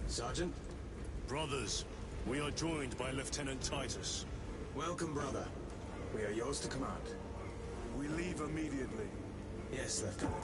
Sergeant? Brothers, we are joined by Lieutenant Titus. Welcome, brother. We are yours to command. We leave immediately. Yes, Lieutenant.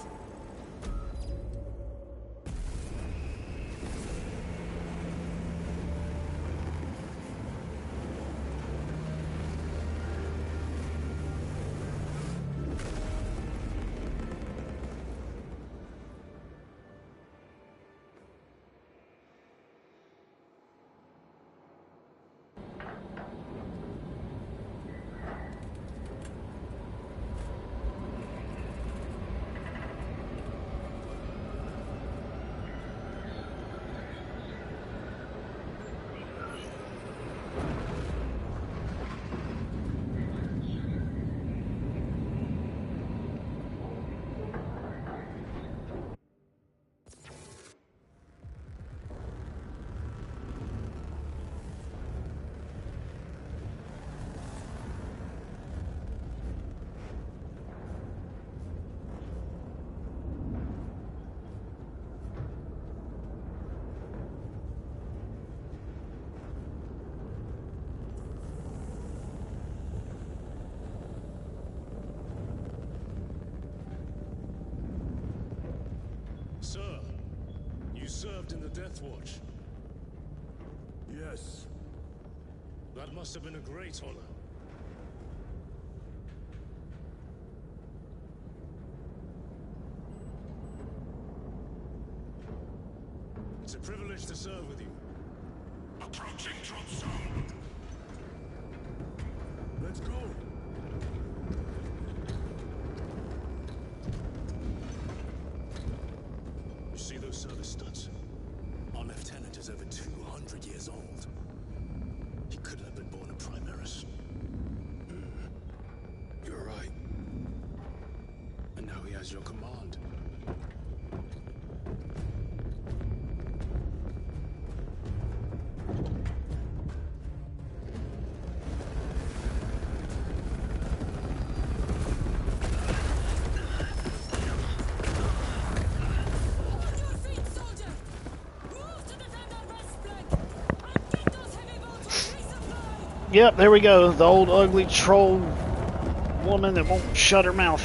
Sir, you served in the Death Watch. Yes. That must have been a great honor. It's a privilege to serve with you. Approaching drop zone. Let's go. You see those service studs? Our lieutenant is over 200 years old. He couldn't have been born a Primaris. You're right. And now he has your command. On your feet, soldier! Move to defend our west flank! And get those heavy bolts resupply! Yep, there we go. The old ugly troll woman that won't shut her mouth.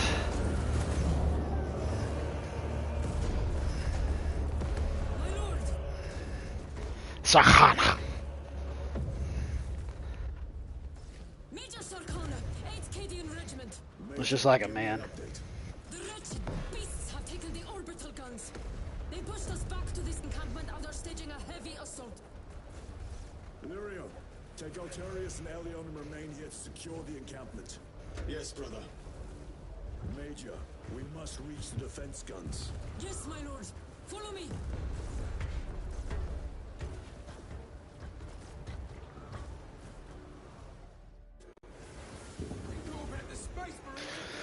My lord! Sahana. Major Sarkana, 8th Cadian Regiment. Looks just like a man. The wretched beasts have taken the orbital guns. They pushed us back to this encampment and are staging a heavy assault. Illyrio, take Altarius and Elion and remain here to secure the encampment. Yes, brother. Major, we must reach the defense guns. Yes, my lord. Follow me.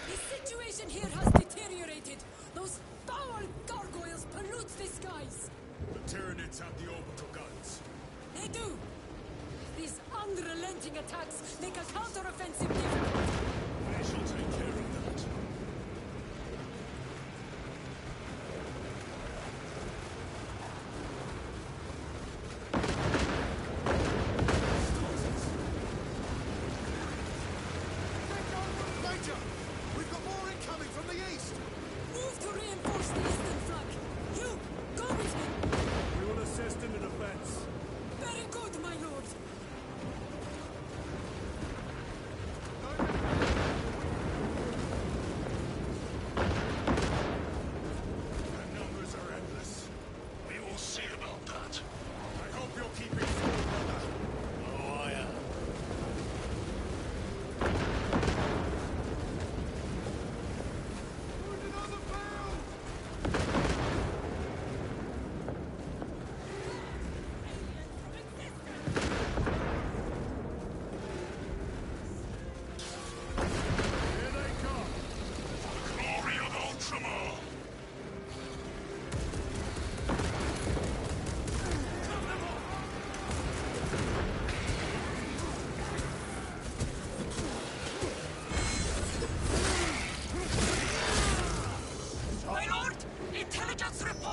The situation here has deteriorated. Those foul gargoyles pollute the skies. The Tyranids have the orbital guns. They do. These unrelenting attacks make a counteroffensive difficult. I shall take care of that. Major! We've got more incoming from the east! Move to reinforce the eastern flank. You, go with me. We will assist in the defense. Very good, my lord.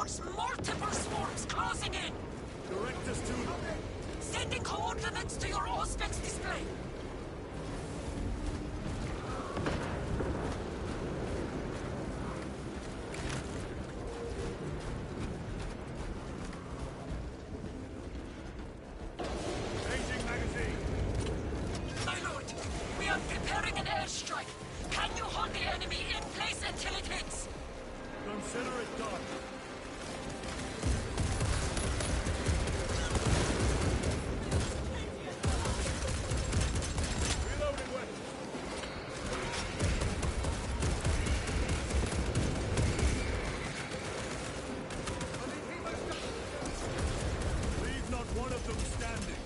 reports multiple swarms closing in. Direct us to them. Sending coordinates to your Auspex display. Changing magazine. My lord, we are preparing an airstrike. Can you hold the enemy in place until it hits? Consider it done. Reloading weapon. Leave not one of them standing.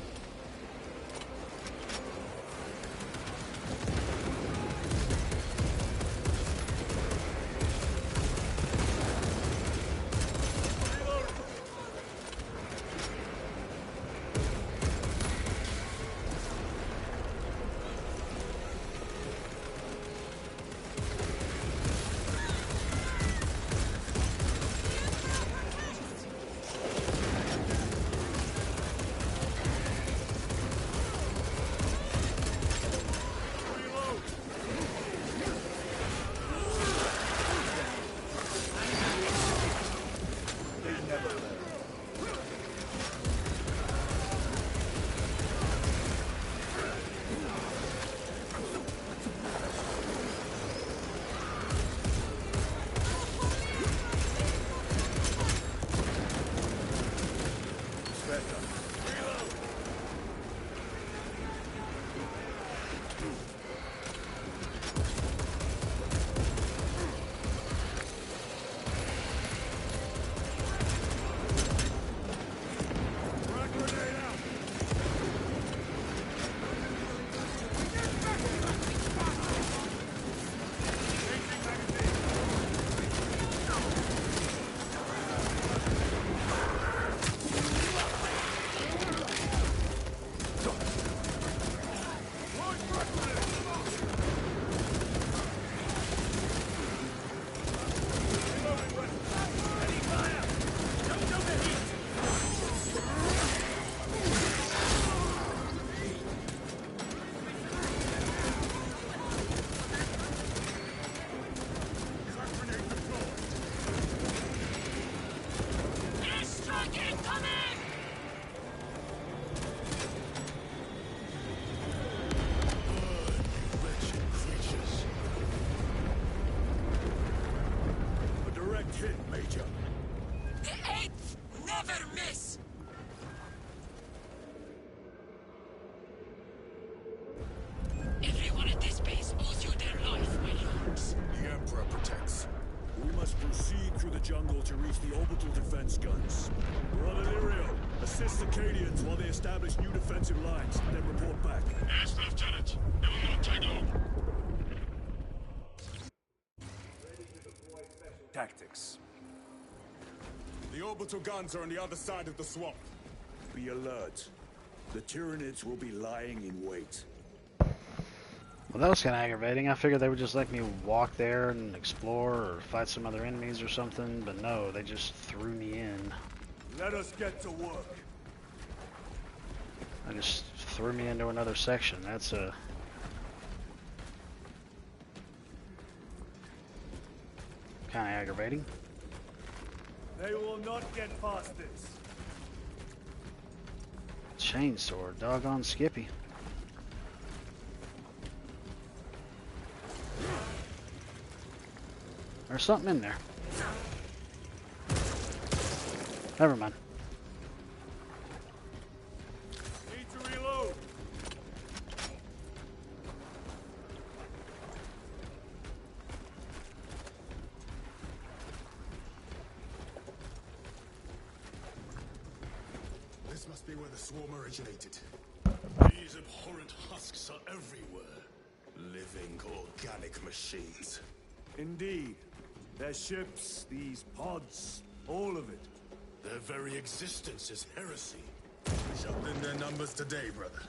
Airstrike incoming! Wretched creatures. A direct hit, Major. The 8th never miss! Everyone at this base owes you their life, my lords. The Emperor protects. We must proceed through the jungle to reach the orbital defense guns. Brother Lirio, assist the Cadians while they establish new defensive lines, then report back. Yes, Lieutenant. It will not take long. Tactics. The orbital guns are on the other side of the swamp. Be alert. The Tyranids will be lying in wait. Well, that was kind of aggravating. I figured they would just let me walk there and explore or fight some other enemies or something, but no, they just threw me in. Let us get to work. They just threw me into another section. That's a... kind of aggravating. They will not get past this. Chainsaw, doggone Skippy. There's something in there. Never mind. Need to reload. This must be where the swarm originated. These abhorrent husks are everywhere. Living organic machines. Indeed. Their ships, these pods, all of it. Their very existence is heresy. We shall thin their numbers today, brother.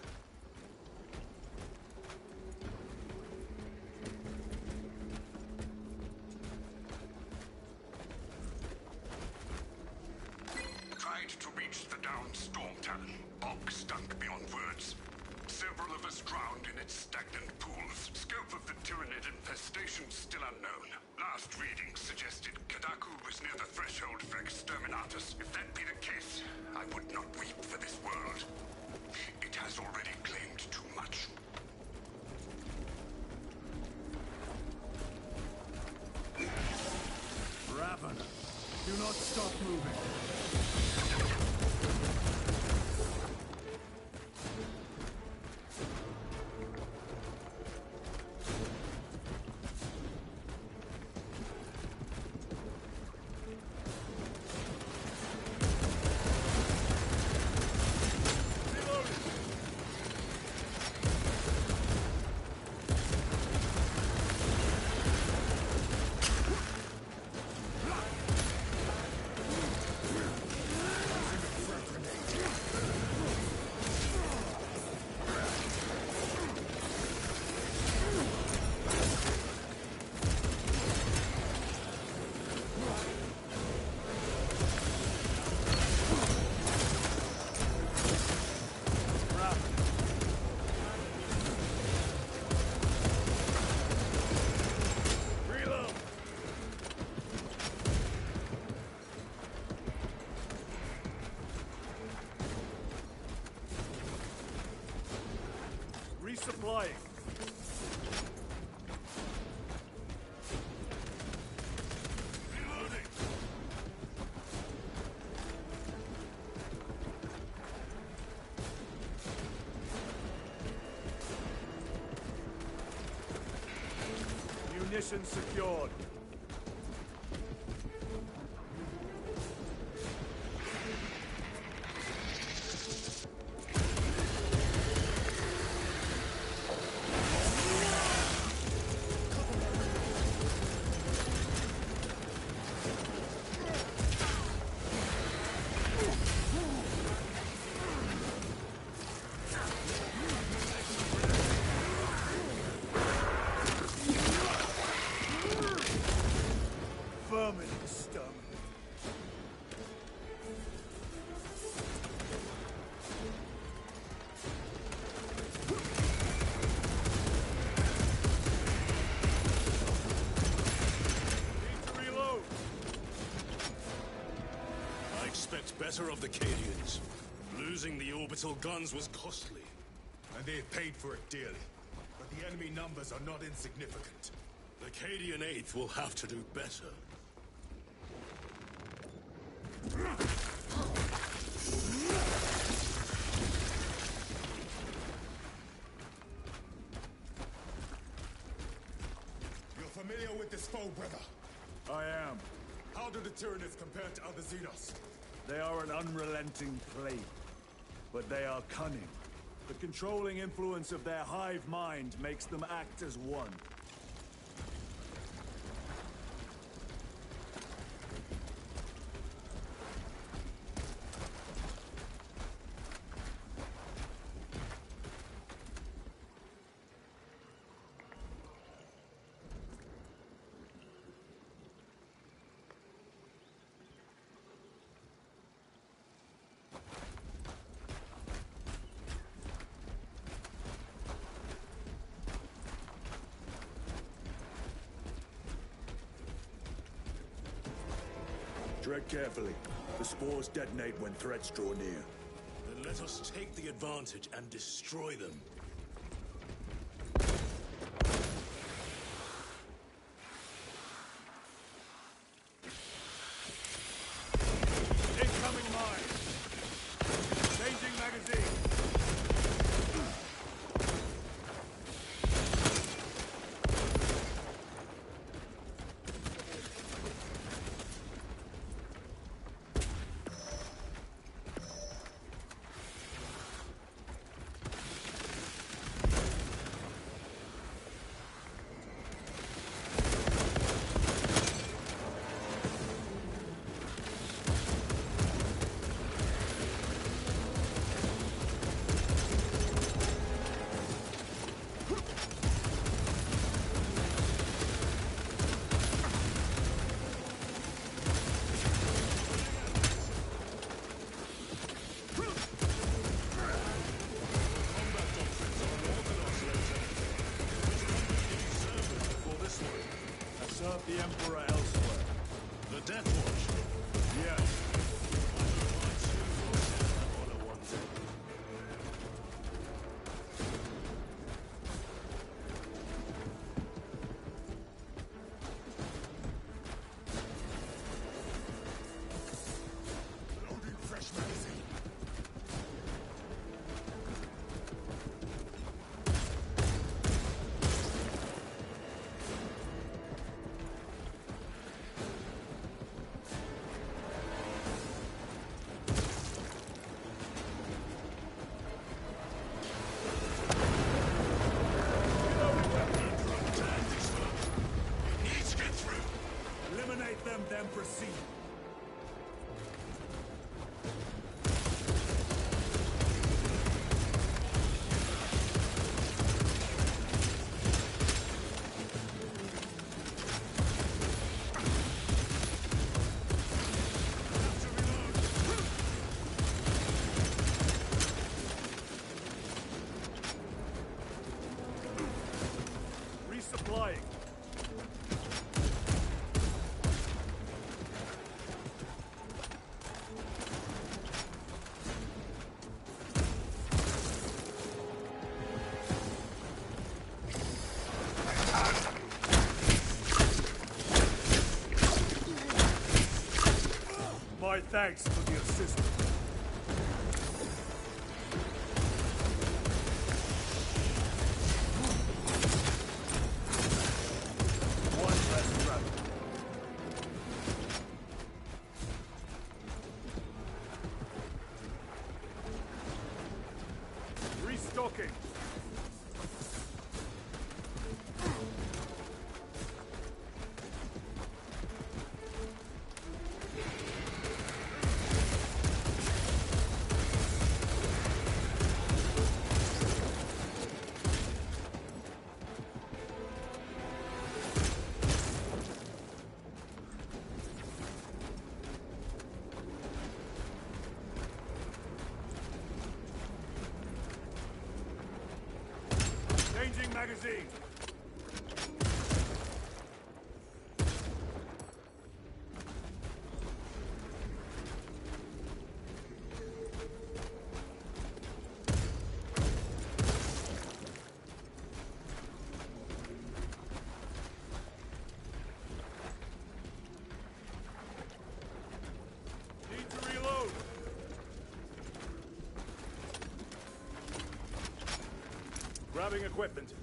down Storm Talon. Bog stunk beyond words. Several of us drowned in its stagnant pools. Scope of the Tyranid infestation still unknown. Last readings suggested Kadaku was near the threshold for Exterminatus. If that be the case, I would not weep for this world. It has already claimed too much. Raven, do not stop moving. Resupplying. Reloading. Munitions secured. Vermin stung. Need to reload. I expect better of the Cadians. Losing the orbital guns was costly. And they've paid for it dearly. But the enemy numbers are not insignificant. The Cadian 8th will have to do better. You're familiar with this foe, brother? I am. How do the Tyranids compare to other Xenos? They are an unrelenting plague, but they are cunning. The controlling influence of their hive mind makes them act as one. Tread carefully. The spores detonate when threats draw near. Then let us take the advantage and destroy them. Incoming mine! Changing magazine! proceed. Resupplying. My thanks for the assistance. One less trap. Restocking. Changing magazine. Need to reload. Grabbing equipment.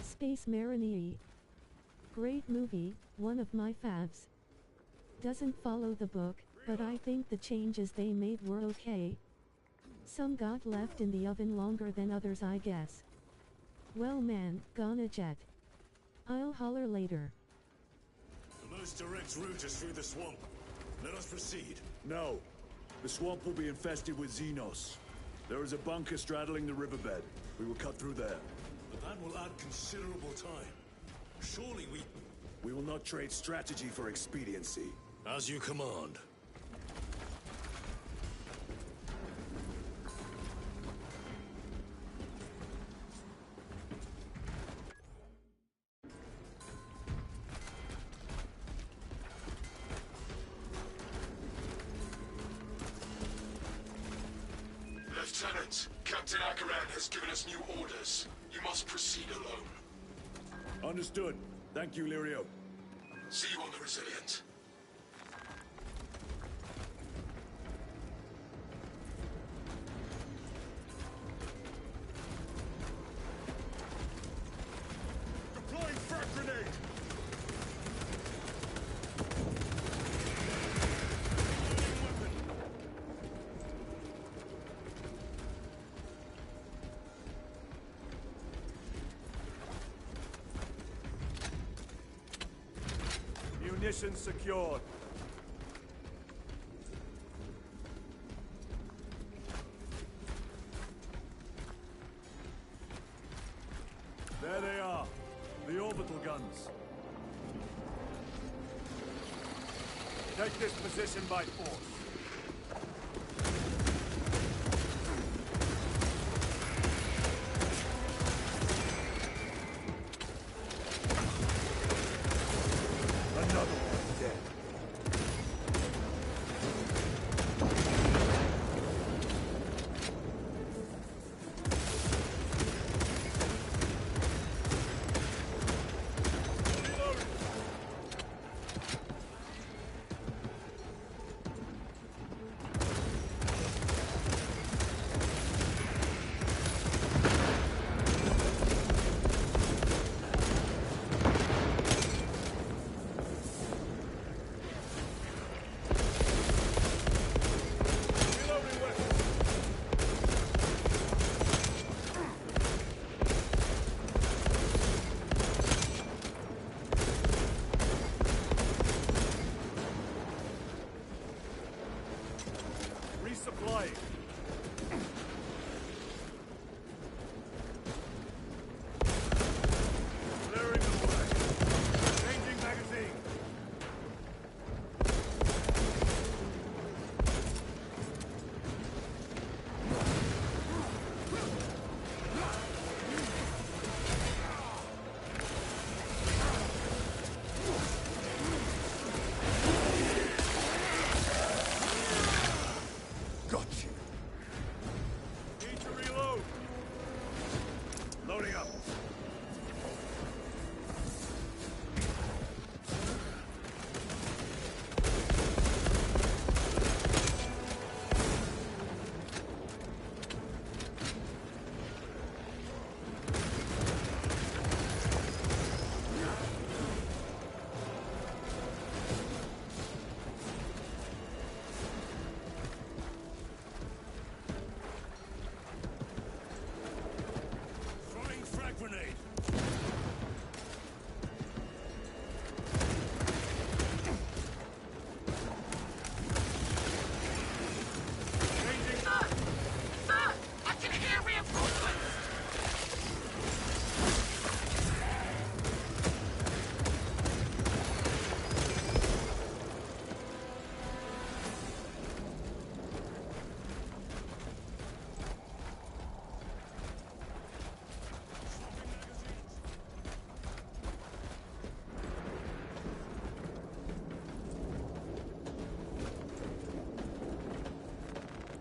Space Marine. Great movie, one of my faves. Doesn't follow the book, but I think the changes they made were okay. Some got left in the oven longer than others, I guess. Well man, gonna jet. I'll holler later. The most direct route is through the swamp. Let us proceed. No. The swamp will be infested with Xenos. There is a bunker straddling the riverbed. We will cut through there. But that will add considerable time. Surely We will not trade strategy for expediency. As you command. Lieutenant, Captain Akaran has given us new orders. You must proceed alone. Understood. Thank you, Lirio. See you on the Resilient. Deploying frag grenade! Munitions secured. There they are. The orbital guns. Take this position by force. Another one dead.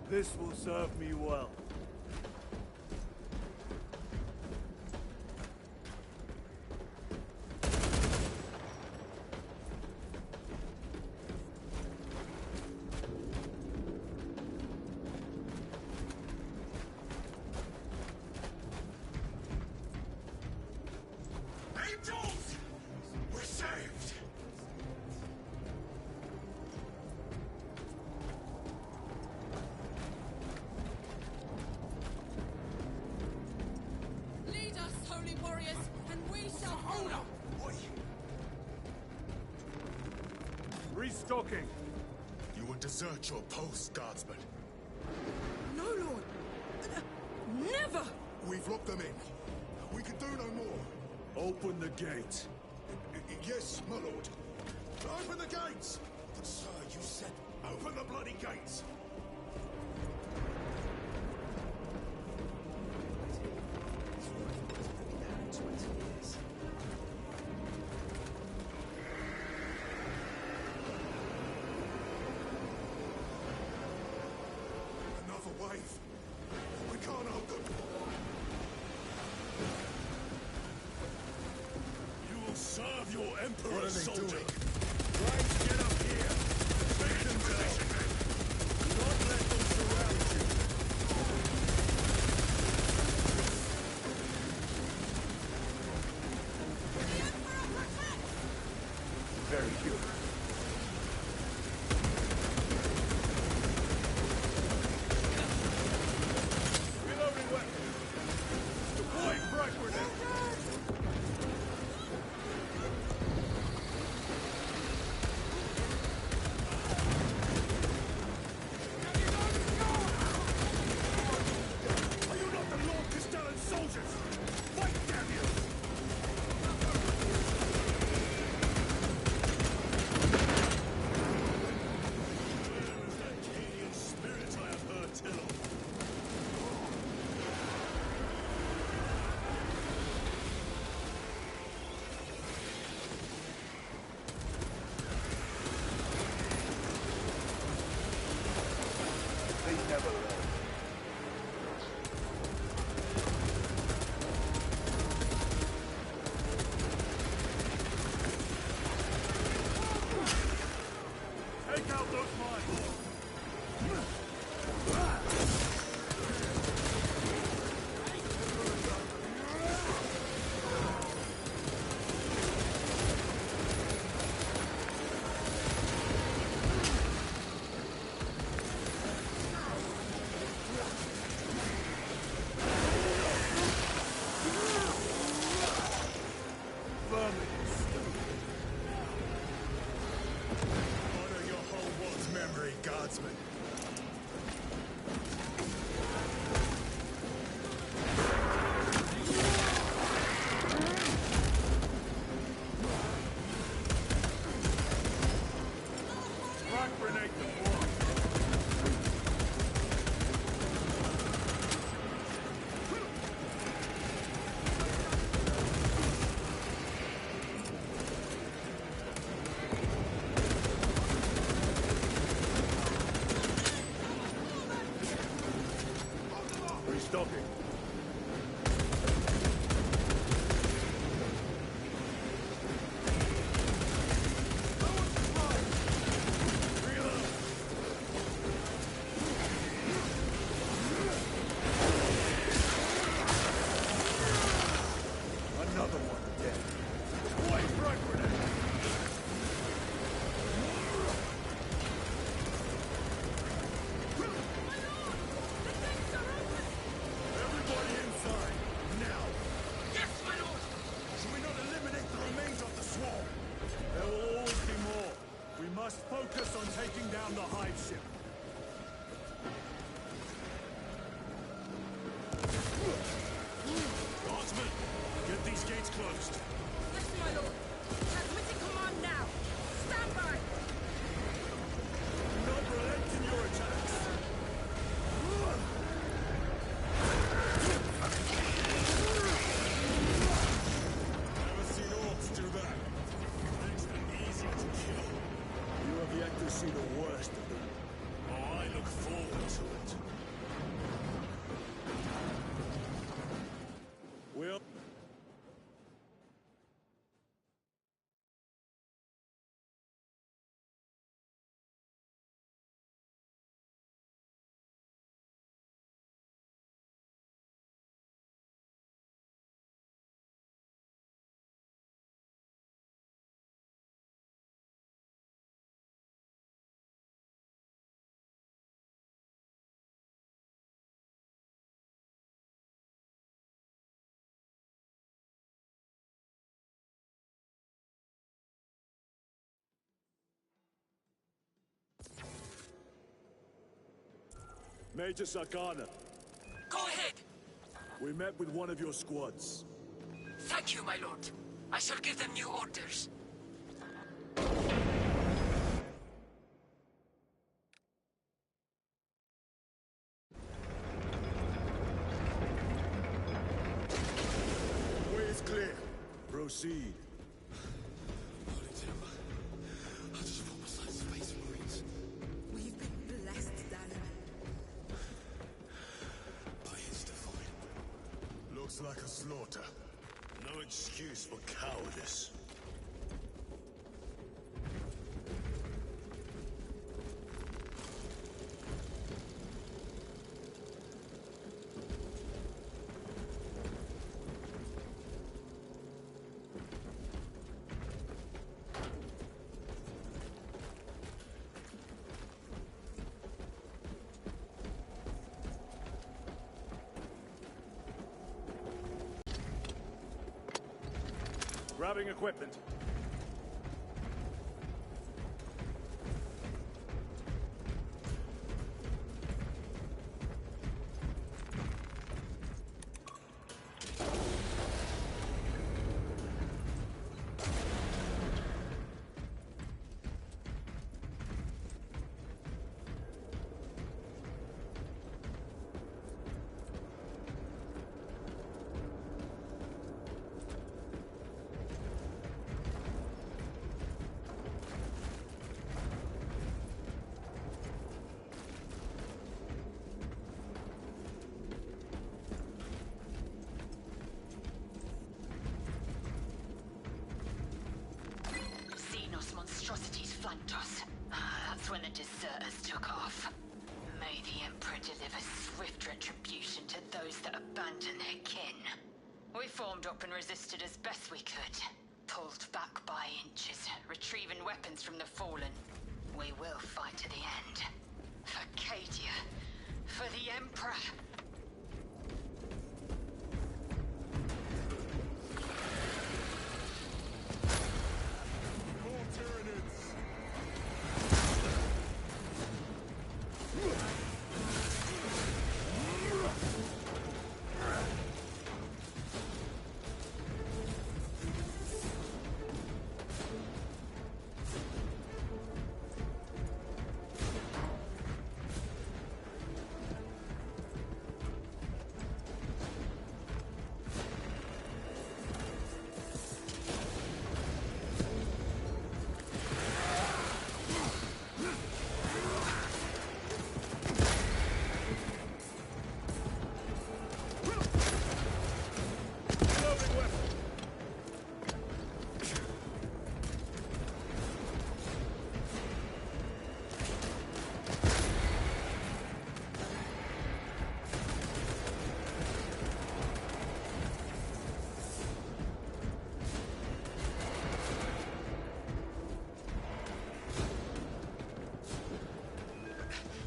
This will serve me well. Angels! We're saved! Lead us, holy warriors, and we shall Hold up! What? Restocking. You will desert your post, guardsman. No, Lord. Never! We've locked them in. We can do no more. Open the gate. Yes, my lord. Open the gates! But sir, you said open the bloody gates! Another wave. We can't hold them. You will serve your What are emperor's they soldier. doing? Right, get up here. Make them down. Do not let them surround you. Very human. Reloading weapons. Deploying frag grenade. Are you not the Lord Castellan soldiers? Fight, damn you! Where is that Cadian spirit I have heard tell of? They never learn. Take out those mines! Honor your whole world's memory, guardsman. Frag grenade deployed. Restocking. Another one dead. Deploy frag grenade. Everybody inside, now! Yes, my lord! Should we not eliminate the remains of the swarm? There will always be more. We must focus on taking down the hive ship. Guardsmen, get these gates closed. Yes, my lord! Transmitting command now! Stand by! Do not relent in your attacks. Never seen orcs do that. Makes them easy to kill. You have yet to see the worst of them. Oh, I look forward to it. Major Sakana, Go ahead. we met with one of your squads. Thank you, my lord. I shall give them new orders. Way is clear. Proceed. I just fought beside Space Marines. We've been blessed, darling. By his divine. Looks like a slaughter. No excuse for cowardice. Grabbing equipment. Xenos monstrosities flanked us. That's when the deserters took off. May the Emperor deliver swift retribution to those that abandon their kin. We formed up and resisted as best we could. Pulled back by inches, retrieving weapons from the fallen. We will fight to the end. For Cadia. For the Emperor. More Tyranids!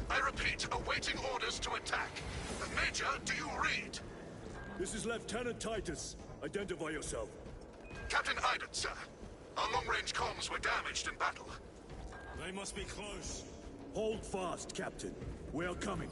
I repeat, awaiting orders to attack. Major, do you read? This is Lieutenant Titus. Identify yourself. Captain Iden, sir. Our long-range comms were damaged in battle. They must be close. Hold fast, Captain. We are coming.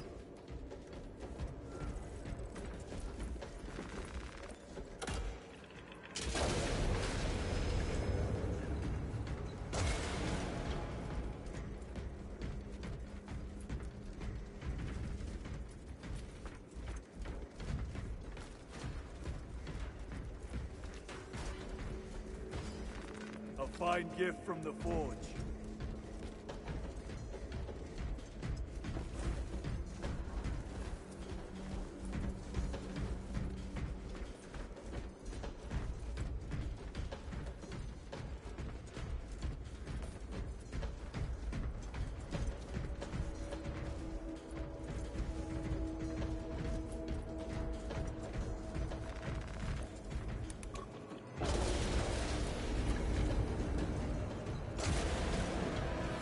A fine gift from the Forge.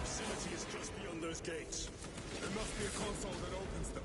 Facility is just beyond those gates. There must be a console that opens them.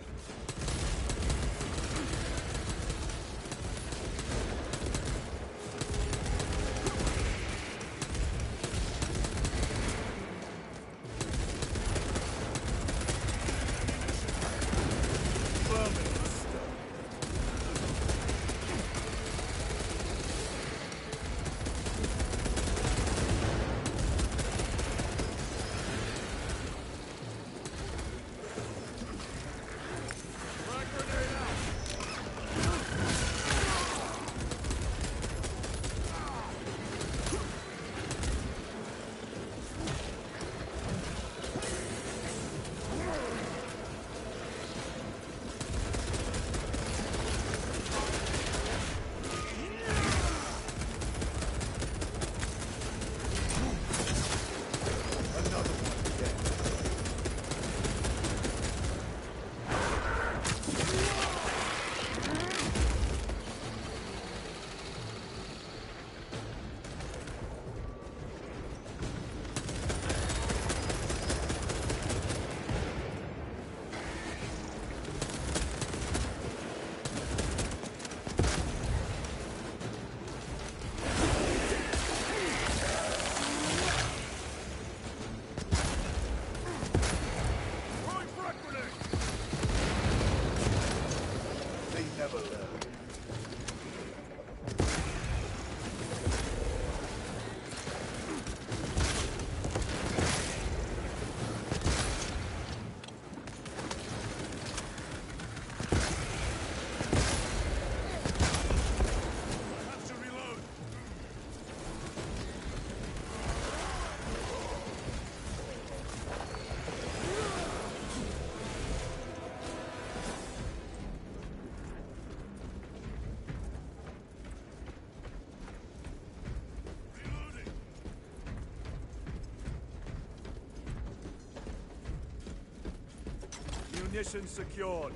Ammunition secured.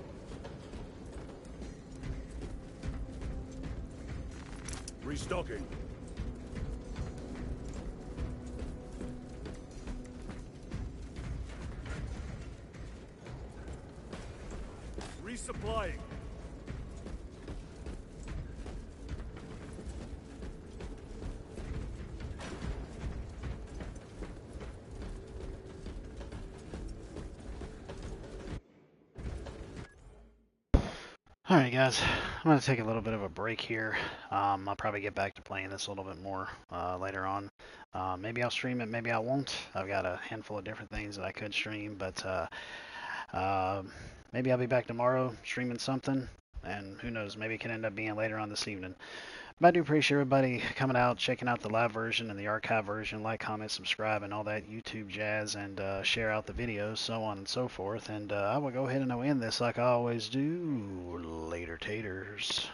Restocking. Resupplying. Alright guys, I'm going to take a little bit of a break here. I'll probably get back to playing this a little bit more later on. Maybe I'll stream it, maybe I won't. I've got a handful of different things that I could stream, but maybe I'll be back tomorrow streaming something, and who knows, maybe it can end up being later on this evening. But I do appreciate everybody coming out, checking out the live version and the archive version. Like, comment, subscribe, and all that YouTube jazz, and share out the videos, so on and so forth. And I will go ahead and I'll end this like I always do. Later, taters.